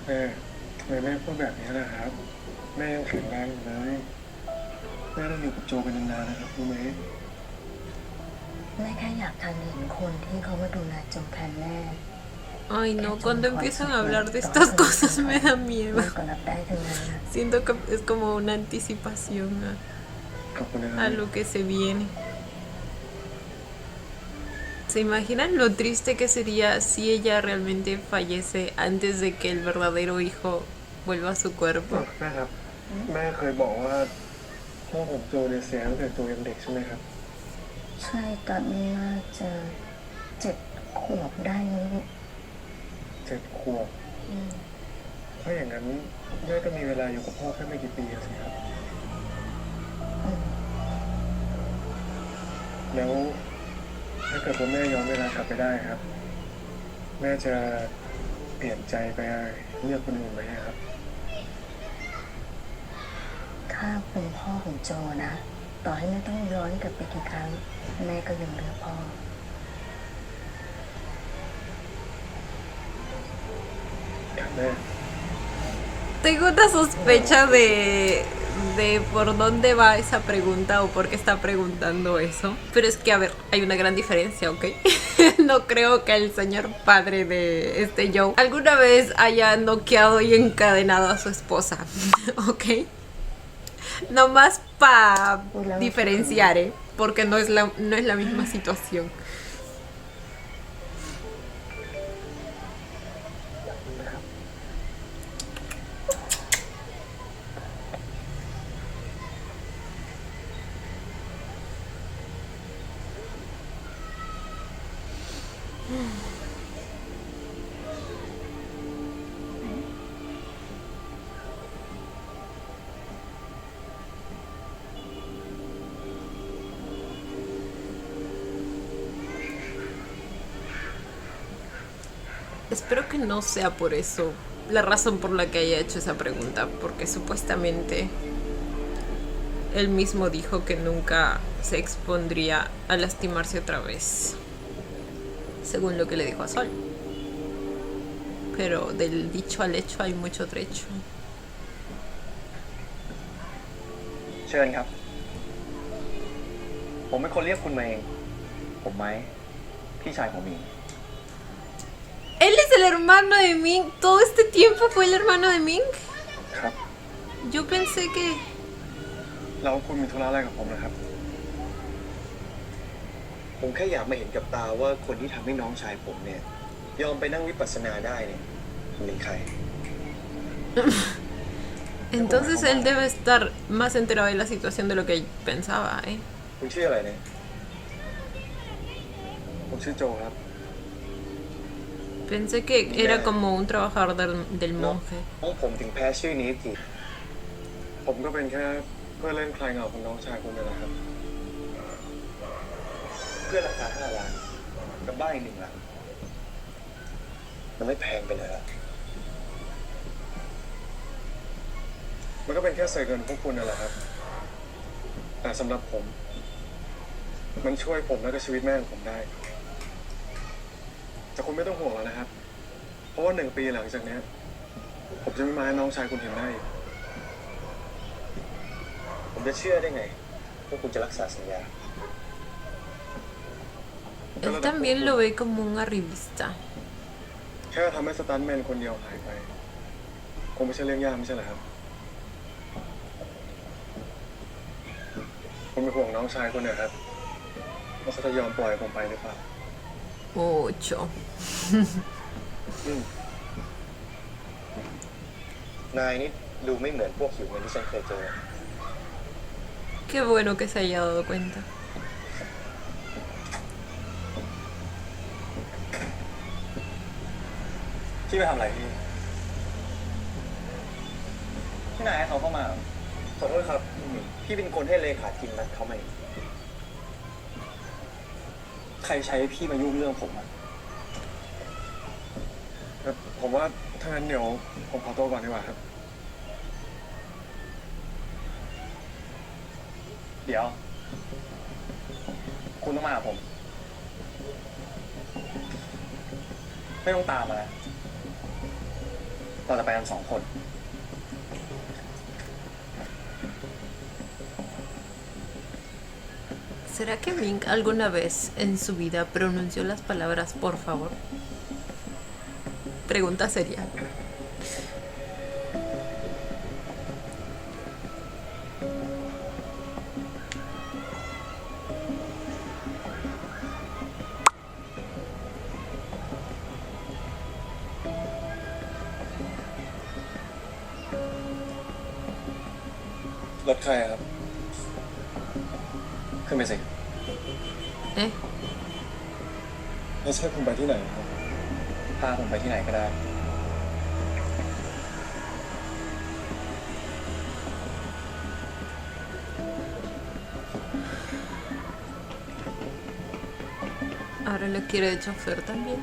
แม่ทำไมแม่พูดแบบนี้นะครับ แม่ยังแข็งแรงอยู่เลย แม่ต้องอยู่กับโจเป็นนานๆนะครับรู้ไหม แม่แค่อยากทันเห็นคนที่เขามาดูแลโจแทนแม่ Ay, no, cuando empiezan a hablar de estas cosas me da แม่ miedo. ก็รับได้ทั้งนั้นนะ Siento que es como una anticipación ขอบคุณนะค a รับ lo que se viene. ¿Se imaginan lo triste que sería si ella realmente fallece antes de que el verdadero hijo vuelva a su cuerpo? แม่ครับ แม่เคยบอกว่าพ่อผมโจเนี่ยเสียตั้งแต่โจยังเด็กใช่ไหมครับ ใช่ตอนนี้น่าจะ7 ขวบได้นะลูก 7 ขวบถ้าอย่างนั้นแม่ก็มีเวลาอยู่กับพ่อแค่ไม่กี่ปีอะสิครับ แล้วถ้าเกิดว่าแม่ย้อนเวลากลับไปได้ครับ แม่จะเปลี่ยนใจไปเลือกคนอื่นไหมครับ ถ้าเป็นพ่อของโจนะ ต่อให้แม่ต้องย้อนกลับไปกี่ครั้ง แม่ก็ยังเลือกพ่อ ครับแม่ Tengo una sospecha de por dónde va esa pregunta o por qué está preguntando eso. Pero es que, a ver, hay una gran diferencia, ¿ok? No creo que el señor padre de este Joe alguna vez haya noqueado y encadenado a su esposa, ¿ok? Nomás para diferenciar, ¿eh? Porque no es la misma situación. Espero que no sea por eso la razón por la que haya hecho esa pregunta, porque supuestamente él mismo dijo que nunca se expondría a lastimarse otra vez, según lo que le dijo a Sol. Pero del dicho al hecho hay mucho trecho. เชิญครับ ผมเป็นคนเรียกคุณมาเอง ผมไม้พี่ชายของหมิง Él es el hermano de Ming. ¿Todo este tiempo fue el hermano de Ming? ครับ Yo pensé que... แล้วคุณมีธุระอะไรกับผมนะครับ ผมแค่อยากมาเห็นกับตาว่าคนที่ทำให้น้องชายผมเนี่ย ยอมไปนั่งวิปัสสนาได้เนี่ยเป็นใคร Entonces él debe estar más enterado de la situación de lo que pensaba, ¿eh? คุณชื่ออะไรเนี่ย ผมชื่อโจครับ Pensé que era como un trabajador del monje. น้องผมถึงแพ้ชื่อนี้ที ผมก็เป็นแค่เพื่อนเล่นคลายเหงาของน้องชายคุณนี่แหละครับ เพื่อราคา5 ล้านกับบ้านอีก1 ล้านมันไม่แพงไปเลยอะ มันก็เป็นแค่เศษเงินพวกคุณนั่นแหละครับ แต่สำหรับผม มันช่วยผมและก็ชีวิตแม่ของผมได้ แต่คุณไม่ต้องห่วงแล้วนะครับ เพราะว่า1 ปีหลังจากเนี้ย ผมจะไม่มาให้น้องชายคุณเห็นได้อีก ผมจะเชื่อได้ไงว่าคุณจะรักษาสัญญา Él también lo ve como un arribista. แค่ทำให้สตันท์แมนคนเดียวหายไป คงไม่ใช่เรื่องยากไม่ใช่เหรอครับ ผมเป็นห่วงน้องชายคุณเนี่ยครับว่าเขาจะยอมปล่อยผมไปหรือเปล่า Ocho. นายนี่ดูไม่เหมือนพวกหิวเงินที่ฉันเคยเจอ Qué bueno que se haya dado cuenta. ที่ไปทำอะไรพี่ ที่นายให้เขาเข้ามา ขอโทษครับ พี่เป็นคนให้เลขาทีมนัดเขามาเองใครใช้พี่มายุ่งเรื่องผมอะ ผมว่าถ้างั้นเดี๋ยวผมขอตัวก่อนดีกว่าครับ เดี๋ยว คุณต้องมาหาผม ไม่ต้องตามมาแล้วเราจะไปกัน2 คน ¿Será que Ming alguna vez en su vida pronunció las palabras por favor? Pregunta seria.รถใครครับ ขึ้นไปสิ ¿Eh? แล้วใช่คุณไปที่ไหนครับ พาผมไปที่ไหนก็ได้ Ahora lo quiere de chofer también.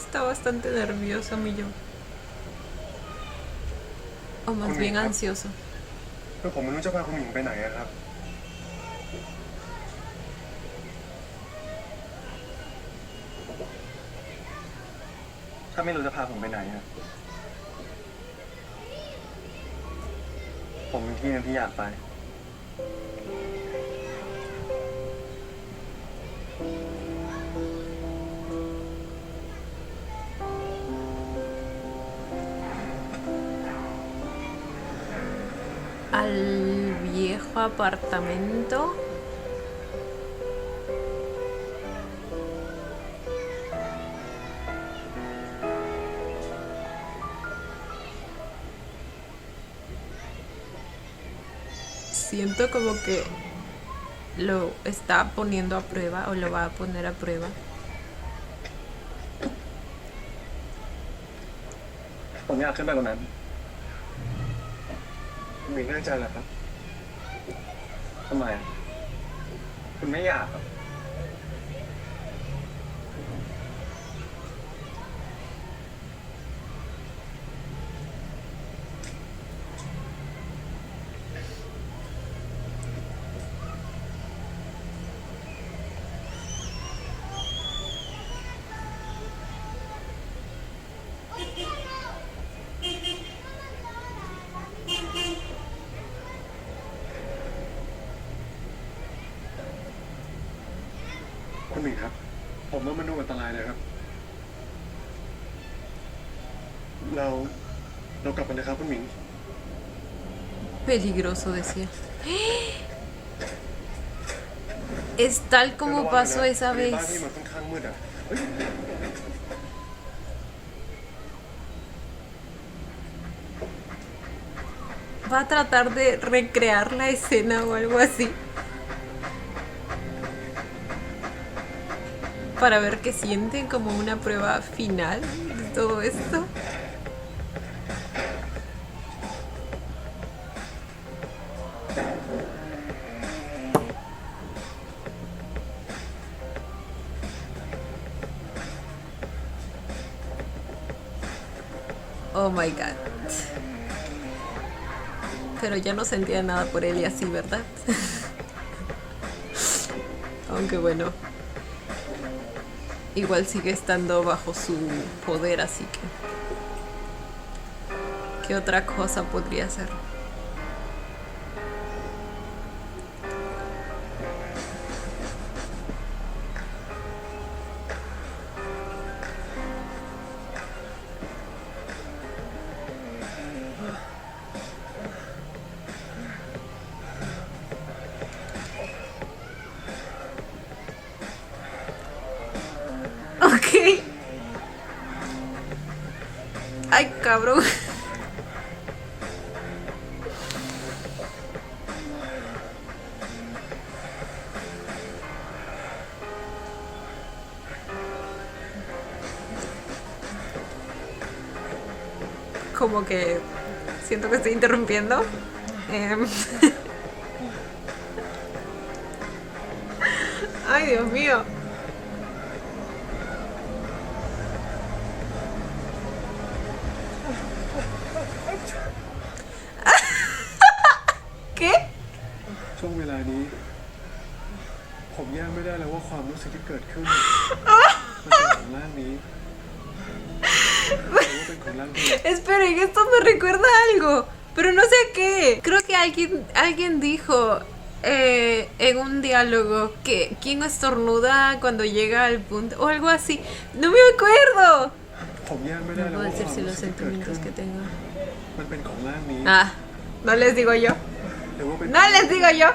Está bastante nervioso mi yo. O más bien ansioso. คือผมไม่รู้จะพาคุณหญิงไปไหนอะครับ ถ้าไม่รู้จะพาผมไปไหนอะผมมีที่นึงที่อยากไป Al viejo apartamento. siento como que lo está poniendo a prueba o lo va a poner a prueba. ผมอยากขึ้นไปกว่านั้น คุณหมิงแน่ใจเหรอครับ ทำไมอะคุณไม่อยากเหรอ คุณหมิงครับ ผมว่ามันดูอันตรายนะครับ เรากลับกันนะครับคุณหมิง Peligroso, decía. Es tal como pasó esa บ้าน vez. ที่มันค่อนข้างมืดอ่ะเฮ้ย Va a tratar de recrear la escena o algo así. Para ver qué sienten como una prueba final de todo esto. Oh my god. Pero ya no sentía nada por él y así, ¿verdad? Aunque bueno. Igual sigue estando bajo su poder, así que... ¿Qué otra cosa podría ser? Ok. Ay, cabrón. Como que siento que estoy interrumpiendo. Ay, Dios mío. ¿Qué? ช่วงเวลานี้ ผมแยกไม่ได้แล้วว่าความรู้สึกที่เกิดขึ้น มันเป็นของร่างนี้หรือว่าเป็นของร่างที่ Esperen, esto me recuerda a algo, pero no sé a qué. Creo que alguien dijo en un diálogo que quién estornuda cuando llega al punto o algo así. No me acuerdo. ผมแยกไม่ได้ No แล้ว puedo ว่าความ decir si รู้ los สึกที่เกิดขึ้ sentimientos น que tengo. มันเป็นของร่างนี้ Ah, no les digo yo. หรือว่าเป็น No les digo yo.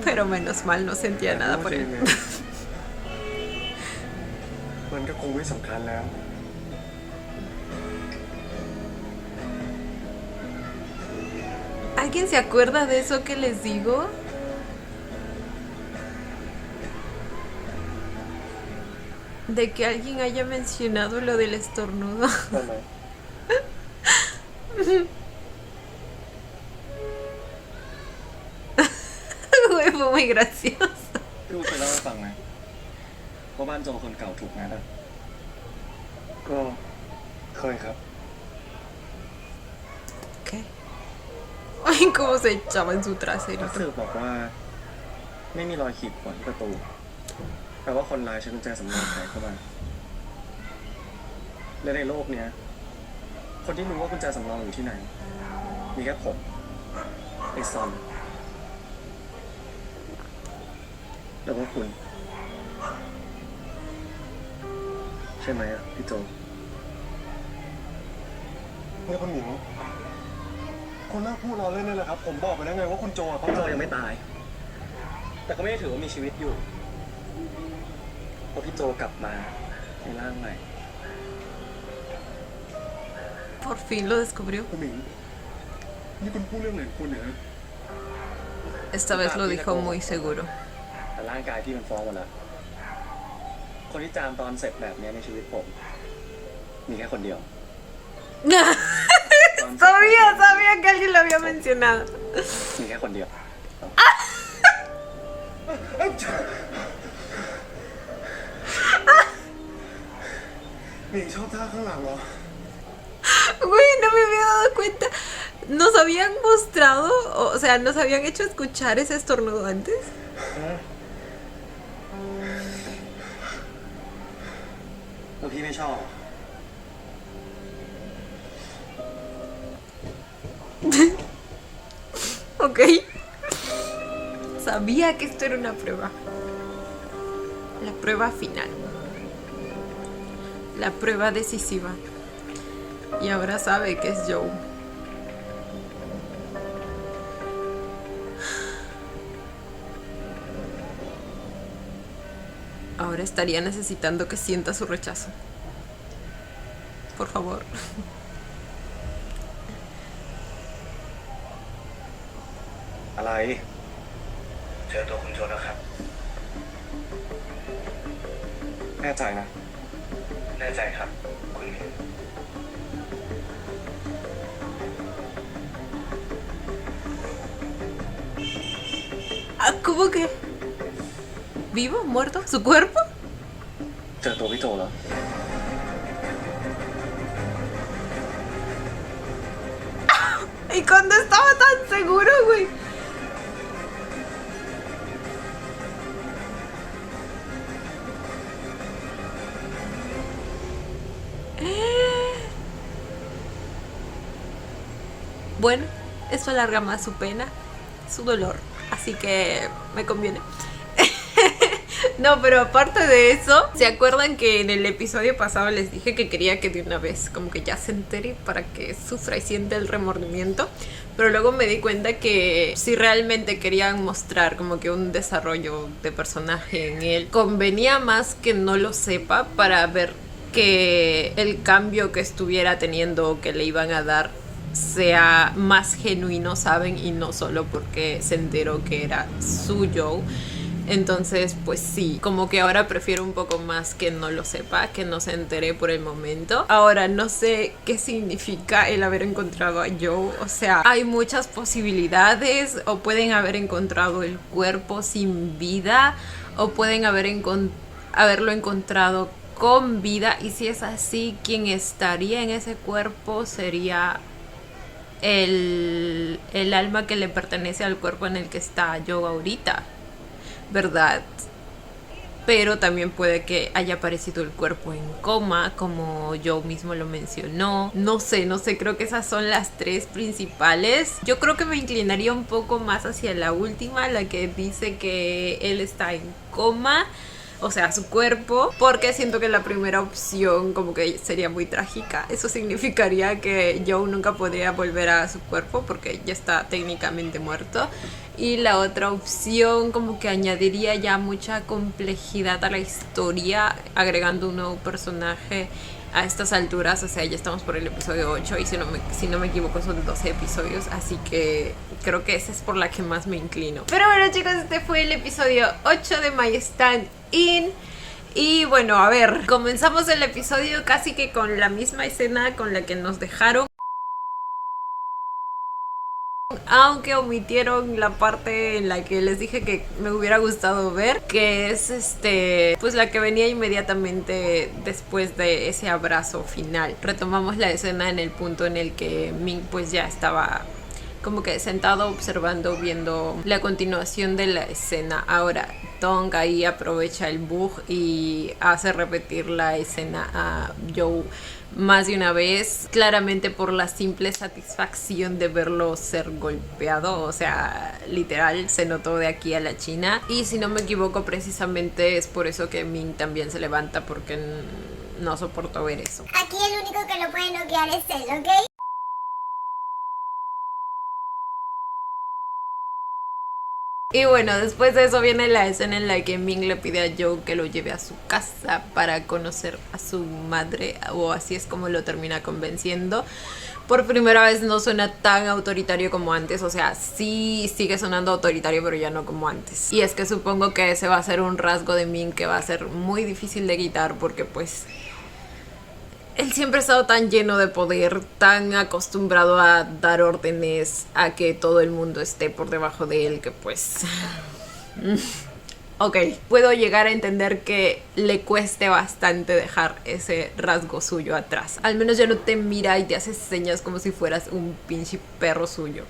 Pero menos mal, no sentía nada por él. มันก็คงไม่สำคัญแล้ว ¿Alguien se acuerda de eso que les digo? De que alguien haya mencionado lo del estornudo. ได้ไหม Güey, fue muy gracioso. พี่อูเคยเล่าให้ฟังไหมว่าบ้านโจคนเก่าถูกงัดอะ ก็เคยครับ ¿Qué? Ay, cómo se echaba en su นัก trasero. สืบบอกว่า ไม่มีรอยขีดข่วนที่ประตูแปลว่าคนร้ายใช้กุญแจสำรองไขเข้ามาและในโลกเนี้ย คนที่รู้ว่ากุญแจสำรองอยู่ที่ไหน มีแค่ผมไอ้ซอนแล้วก็คุณ ใช่ไหมอ่ะพี่โจ นี่คุณหมิงคุณเลิกพูดล้อเล่นได้เลยครับ ผมบอกไปแล้วไงว่าคุณโจอะเขา โจยังไม่ตาย แต่ก็ไม่ได้ถือว่ามีชีวิตอยู่เพราะพี่โจกลับมาในร่างใหม่ Por fin lo descubrió. คุณหมิง นี่คุณพูดเรื่องอะไรของคุณเนี่ยฮะ Esta vez lo dijo muy seguro. แต่ร่างกายที่มันฟ้องหมดแล้วคนที่จามตอนเสร็จแบบนี้ในชีวิตผม มีแค่คนเดียว Sabía que alguien lo había mencionado. มีแค่คนเดียว หนิงชอบท่าข้างหลังเหรอ Güey, no me había dado cuenta. Nos habían mostrado, o sea, nos habían hecho escuchar ese estornudo antes. แล้วพี่ไม่ชอบ Ok. Sabía que esto era una prueba. La prueba final. La prueba decisiva. Y ahora sabe que es Joe. Ahora estaría necesitando que sienta su rechazo. Por favor. อะไร เจอตัวคุณโจแล้วครับ แน่ใจนะ แน่ใจครับ คุณมิน Ah, ¿cómo que? ¿Vivo? ¿Muerto? ¿Su cuerpo? เจอตัวพี่โจแล้ว Y cuando estaba tan seguro, güey. Bueno, eso alarga más su pena, su dolor, así que me conviene. No, pero aparte de eso, ¿se acuerdan que en el episodio pasado les dije que quería que de una vez como que ya se entere para que sufra y sienta el remordimiento? Pero luego me di cuenta que si realmente querían mostrar como que un desarrollo de personaje en él, convenía más que no lo sepa para ver que el cambio que estuviera teniendo o que le iban a dar sea más genuino, ¿saben? Y no solo porque se enteró que era su Joe. Entonces, pues sí, como que ahora prefiero un poco más que no lo sepa, que no se entere por el momento. Ahora, no sé qué significa el haber encontrado a Joe. O sea, hay muchas posibilidades. O pueden haber encontrado el cuerpo sin vida, o pueden haberlo encontrado con vida. Y si es así, quien estaría en ese cuerpo sería el alma que le pertenece al cuerpo en el que está Joe ahorita, ¿verdad? Pero también puede que haya aparecido el cuerpo en coma, como Joe mismo lo mencionó. No sé, creo que esas son las tres principales. Yo creo que me inclinaría un poco más hacia la última, la que dice que él está en coma, o sea, su cuerpo, porque siento que la primera opción como que sería muy trágica. Eso significaría que Joe nunca podría volver a su cuerpo porque ya está técnicamente muerto. Y la otra opción como que añadiría ya mucha complejidad a la historia, agregando un nuevo personaje a estas alturas. O sea, ya estamos por el episodio 8 y si no me equivoco son 12 episodios, así que creo que esa es por la que más me inclino. Pero bueno, chicos, este fue el episodio 8 de My Stand In. Y bueno, a ver, comenzamos el episodio casi que con la misma escena con la que nos dejaron, aunque omitieron la parte en la que les dije que me hubiera gustado ver, que es pues la que venía inmediatamente después de ese abrazo final. Retomamos la escena en el punto en el que Ming pues ya estaba como que sentado observando, viendo la continuación de la escena. Ahora Dong ahí aprovecha el bug y hace repetir la escena a Joe más de una vez, claramente por la simple satisfacción de verlo ser golpeado. O sea, literal se notó de aquí a la China. Y si no me equivoco, precisamente es por eso que Ming también se levanta, porque no soportó ver eso. Aquí el único que lo puede noquear es él, ¿ok? Y bueno, después de eso viene la escena en la que Ming le pide a Joe que lo lleve a su casa para conocer a su madre, o así es como lo termina convenciendo. por primera vez no suena tan autoritario como antes. O sea, sí sigue sonando autoritario, pero ya no como antes. Y es que supongo que ese va a ser un rasgo de Ming que va a ser muy difícil de quitar, porque pues él siempre ha estado tan lleno de poder, tan acostumbrado a dar órdenes, a que todo el mundo esté por debajo de él, que pues... Ok, puedo llegar a entender que le cueste bastante dejar ese rasgo suyo atrás. Al menos ya no te mira y te hace señas como si fueras un pinche perro suyo.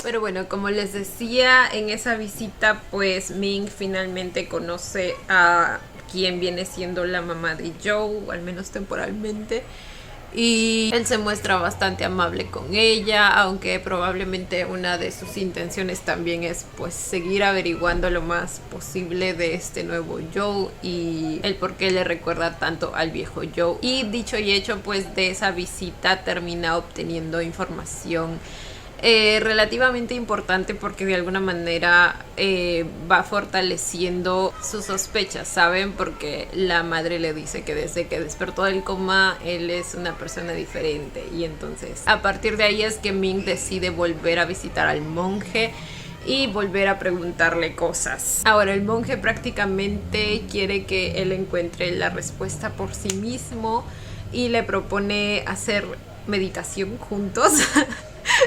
Pero bueno, como les decía, en esa visita pues Ming finalmente conoce a quien viene siendo la mamá de Joe, al menos temporalmente. Y él se muestra bastante amable con ella, aunque probablemente una de sus intenciones también es pues seguir averiguando lo más posible de este nuevo Joe y el por qué le recuerda tanto al viejo Joe. Y dicho y hecho, pues de esa visita termina obteniendo información relativamente importante, porque de alguna manera va fortaleciendo sus sospechas, ¿saben? Porque la madre le dice que desde que despertó del coma él es una persona diferente, y entonces a partir de ahí es que Ming decide volver a visitar al monje y volver a preguntarle cosas. Ahora el monje prácticamente quiere que él encuentre la respuesta por sí mismo y le propone hacer meditación juntos.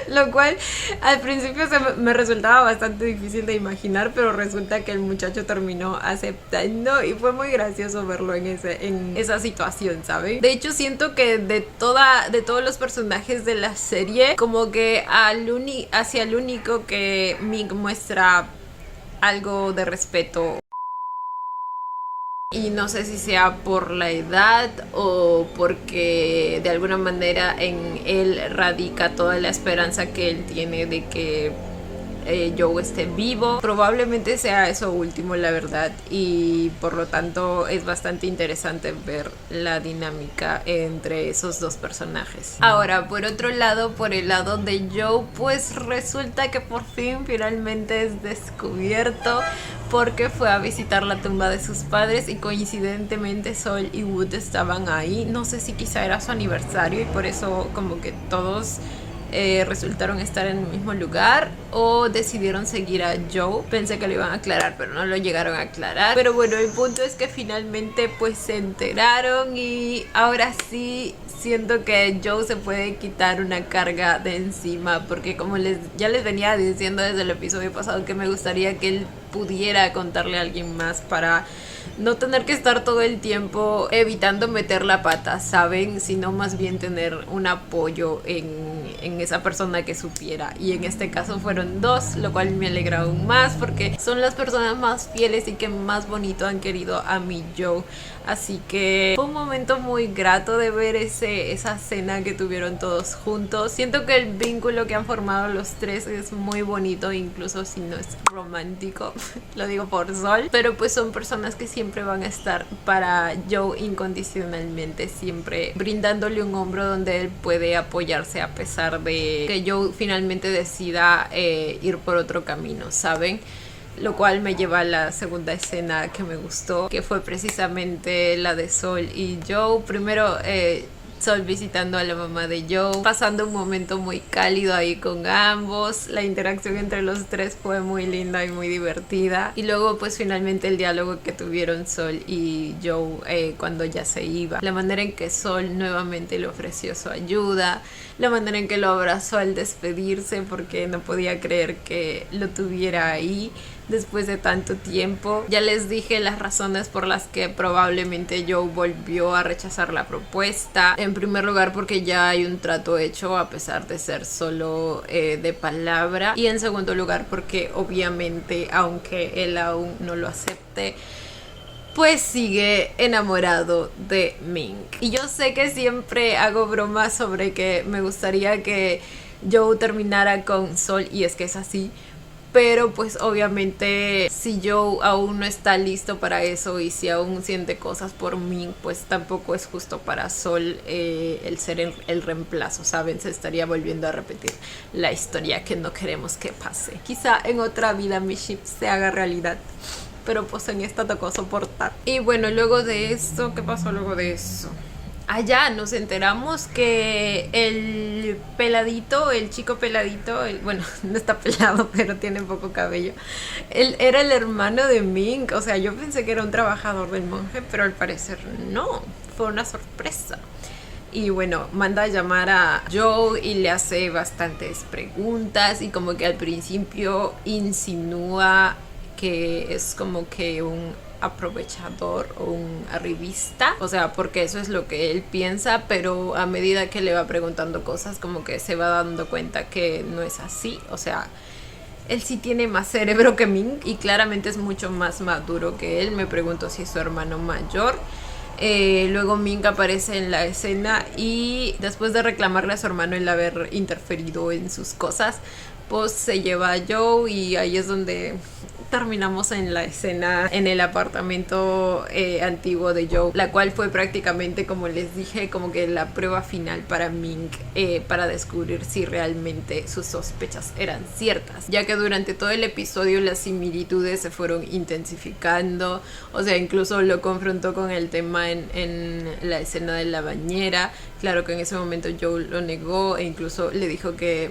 Lo cual al principio me resultaba bastante difícil de imaginar, pero resulta que el muchacho terminó aceptando y fue muy gracioso verlo en esa situación, ¿saben? De hecho siento que de todos los personajes de la serie, como que hacia el único que Ming muestra algo de respeto. Y no sé si sea por la edad o porque de alguna manera en él radica toda la esperanza que él tiene de que Joe esté vivo. Probablemente sea eso último, la verdad, y por lo tanto es bastante interesante ver la dinámica entre esos dos personajes. Ahora, por otro lado, por el lado de Joe, pues resulta que por fin finalmente es descubierto, porque fue a visitar la tumba de sus padres y coincidentemente Sol y Wood estaban ahí. No sé si quizá era su aniversario y por eso como que todos resultaron estar en el mismo lugar, o decidieron seguir a Joe. Pensé que lo iban a aclarar, pero no lo llegaron a aclarar. Pero bueno, el punto es que finalmente pues se enteraron, y ahora sí siento que Joe se puede quitar una carga de encima, porque como ya les venía diciendo desde el episodio pasado, que me gustaría que él pudiera contarle a alguien más para no tener que estar todo el tiempo evitando meter la pata, ¿saben? Sino más bien tener un apoyo en esa persona que supiera. Y en este caso fueron dos, lo cual me alegra aún más, porque son las personas más fieles y que más bonito han querido a mi Joe. Así que fue un momento muy grato de ver esa cena que tuvieron todos juntos. Siento que el vínculo que han formado los tres es muy bonito, incluso si no es romántico. Lo digo por Sol. Pero pues son personas que siempre van a estar para Joe incondicionalmente, siempre brindándole un hombro donde él puede apoyarse, a pesar de que Joe finalmente decida ir por otro camino, ¿saben? Lo cual me lleva a la segunda escena que me gustó, que fue precisamente la de Sol y Joe. Primero Sol visitando a la mamá de Joe, pasando un momento muy cálido ahí con ambos. La interacción entre los tres fue muy linda y muy divertida. Y luego pues finalmente el diálogo que tuvieron Sol y Joe cuando ya se iba. La manera en que Sol nuevamente le ofreció su ayuda, la manera en que lo abrazó al despedirse, porque no podía creer que lo tuviera ahí después de tanto tiempo. Ya les dije las razones por las que probablemente Joe volvió a rechazar la propuesta. En primer lugar, porque ya hay un trato hecho, a pesar de ser solo de palabra. Y en segundo lugar, porque obviamente, aunque él aún no lo acepte, pues sigue enamorado de Ming. Y yo sé que siempre hago bromas sobre que me gustaría que Joe terminara con Sol, y es que es así. Pero pues obviamente si Joe aún no está listo para eso, y si aún siente cosas por Ming, pues tampoco es justo para Sol el ser el reemplazo, ¿saben? Se estaría volviendo a repetir la historia que no queremos que pase. Quizá en otra vida mi ship se haga realidad. pero pues en esta tocó soportar. Y bueno, luego de esto, ¿qué pasó luego de eso? Allá nos enteramos que el peladito, el chico peladito, bueno, no está pelado, pero tiene poco cabello, él era el hermano de Ming. O sea, yo pensé que era un trabajador del monje, pero al parecer no, fue una sorpresa. Y bueno, manda a llamar a Joe y le hace bastantes preguntas y como que al principio insinúa que es como que un aprovechador o un arribista, o sea, porque eso es lo que él piensa, pero a medida que le va preguntando cosas como que se va dando cuenta que no es así. O sea, él sí tiene más cerebro que Ming y claramente es mucho más maduro que él. Me pregunto si es su hermano mayor. Luego Ming aparece en la escena y después de reclamarle a su hermano el haber interferido en sus cosas, pues se lleva a Joe y ahí es donde terminamos en la escena en el apartamento antiguo de Joe, la cual fue prácticamente, como les dije, como que la prueba final para Ming para descubrir si realmente sus sospechas eran ciertas, ya que durante todo el episodio las similitudes se fueron intensificando. O sea, incluso lo confrontó con el tema en la escena de la bañera. Claro que en ese momento Joe lo negó e incluso le dijo que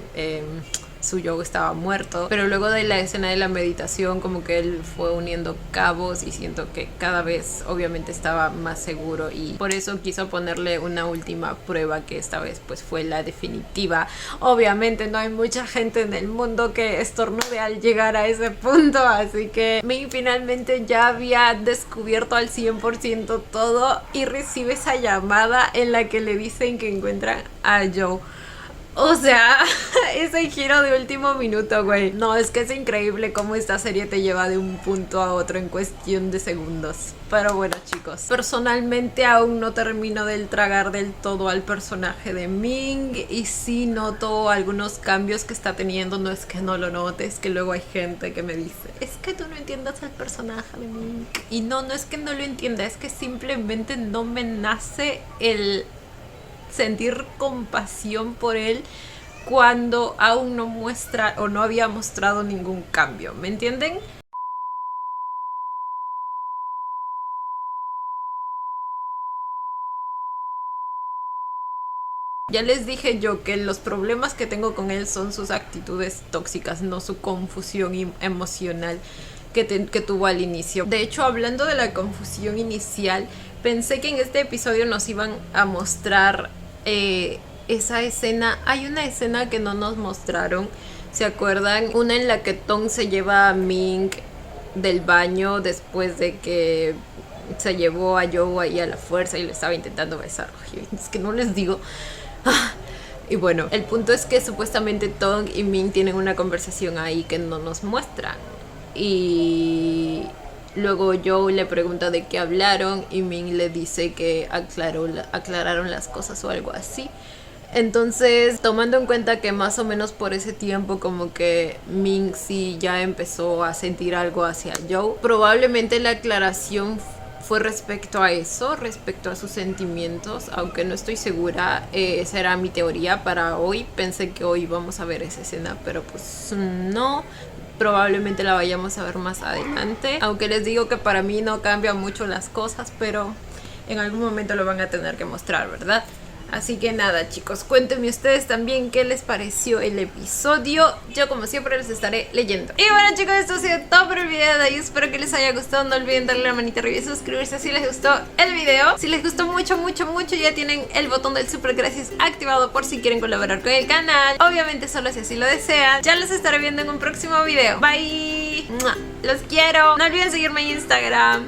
su Joe estaba muerto, pero luego de la escena de la meditación como que él fue uniendo cabos y siento que cada vez obviamente estaba más seguro y por eso quiso ponerle una última prueba, que esta vez pues fue la definitiva. Obviamente no hay mucha gente en el mundo que estornude al llegar a ese punto, así que Ming finalmente ya había descubierto al 100% todo y recibe esa llamada en la que le dicen que encuentran a Joe. O sea, ese giro de último minuto, güey. No, es que es increíble cómo esta serie te lleva de un punto a otro en cuestión de segundos. Pero bueno, chicos, personalmente aún no termino de tragar del todo al personaje de Ming y sí noto algunos cambios que está teniendo. No es que no lo note, es que luego hay gente que me dice, es que tú no entiendes al personaje de Ming. Y no es que no lo entienda, es que simplemente no me nace el sentir compasión por él cuando aún no muestra o no había mostrado ningún cambio, ¿me entienden? Ya les dije yo que los problemas que tengo con él son sus actitudes tóxicas, no su confusión emocional que tuvo al inicio. De hecho, hablando de la confusión inicial, pensé que en este episodio nos iban a mostrar esa escena. Hay una escena que no nos mostraron, ¿se acuerdan? Una en la que Tong se lleva a Ming del baño después de que se llevó a Joe ahí a la fuerza y le estaba intentando besar. Ay, es que no les digo. Y bueno, el punto es que supuestamente Tong y Ming tienen una conversación ahí que no nos muestran. Y luego Joe le pregunta de qué hablaron y Ming le dice que aclararon las cosas o algo así. Entonces, tomando en cuenta que más o menos por ese tiempo como que Ming sí ya empezó a sentir algo hacia Joe, probablemente la aclaración fue respecto a eso, respecto a sus sentimientos, aunque no estoy segura. Esa era mi teoría para hoy. Pensé que hoy vamos a ver esa escena, pero pues no. Probablemente la vayamos a ver más adelante, aunque les digo que para mí no cambian mucho las cosas, pero en algún momento lo van a tener que mostrar, ¿verdad? Así que nada, chicos, cuéntenme ustedes también qué les pareció el episodio. Yo como siempre les estaré leyendo. Y bueno, chicos, esto ha sido todo por el video de hoy. Espero que les haya gustado. No olviden darle la manita arriba y suscribirse si les gustó el video. Si les gustó mucho, ya tienen el botón del super gracias activado por si quieren colaborar con el canal. Obviamente solo si así lo desean. Ya los estaré viendo en un próximo video. Bye. Los quiero. No olviden seguirme en Instagram.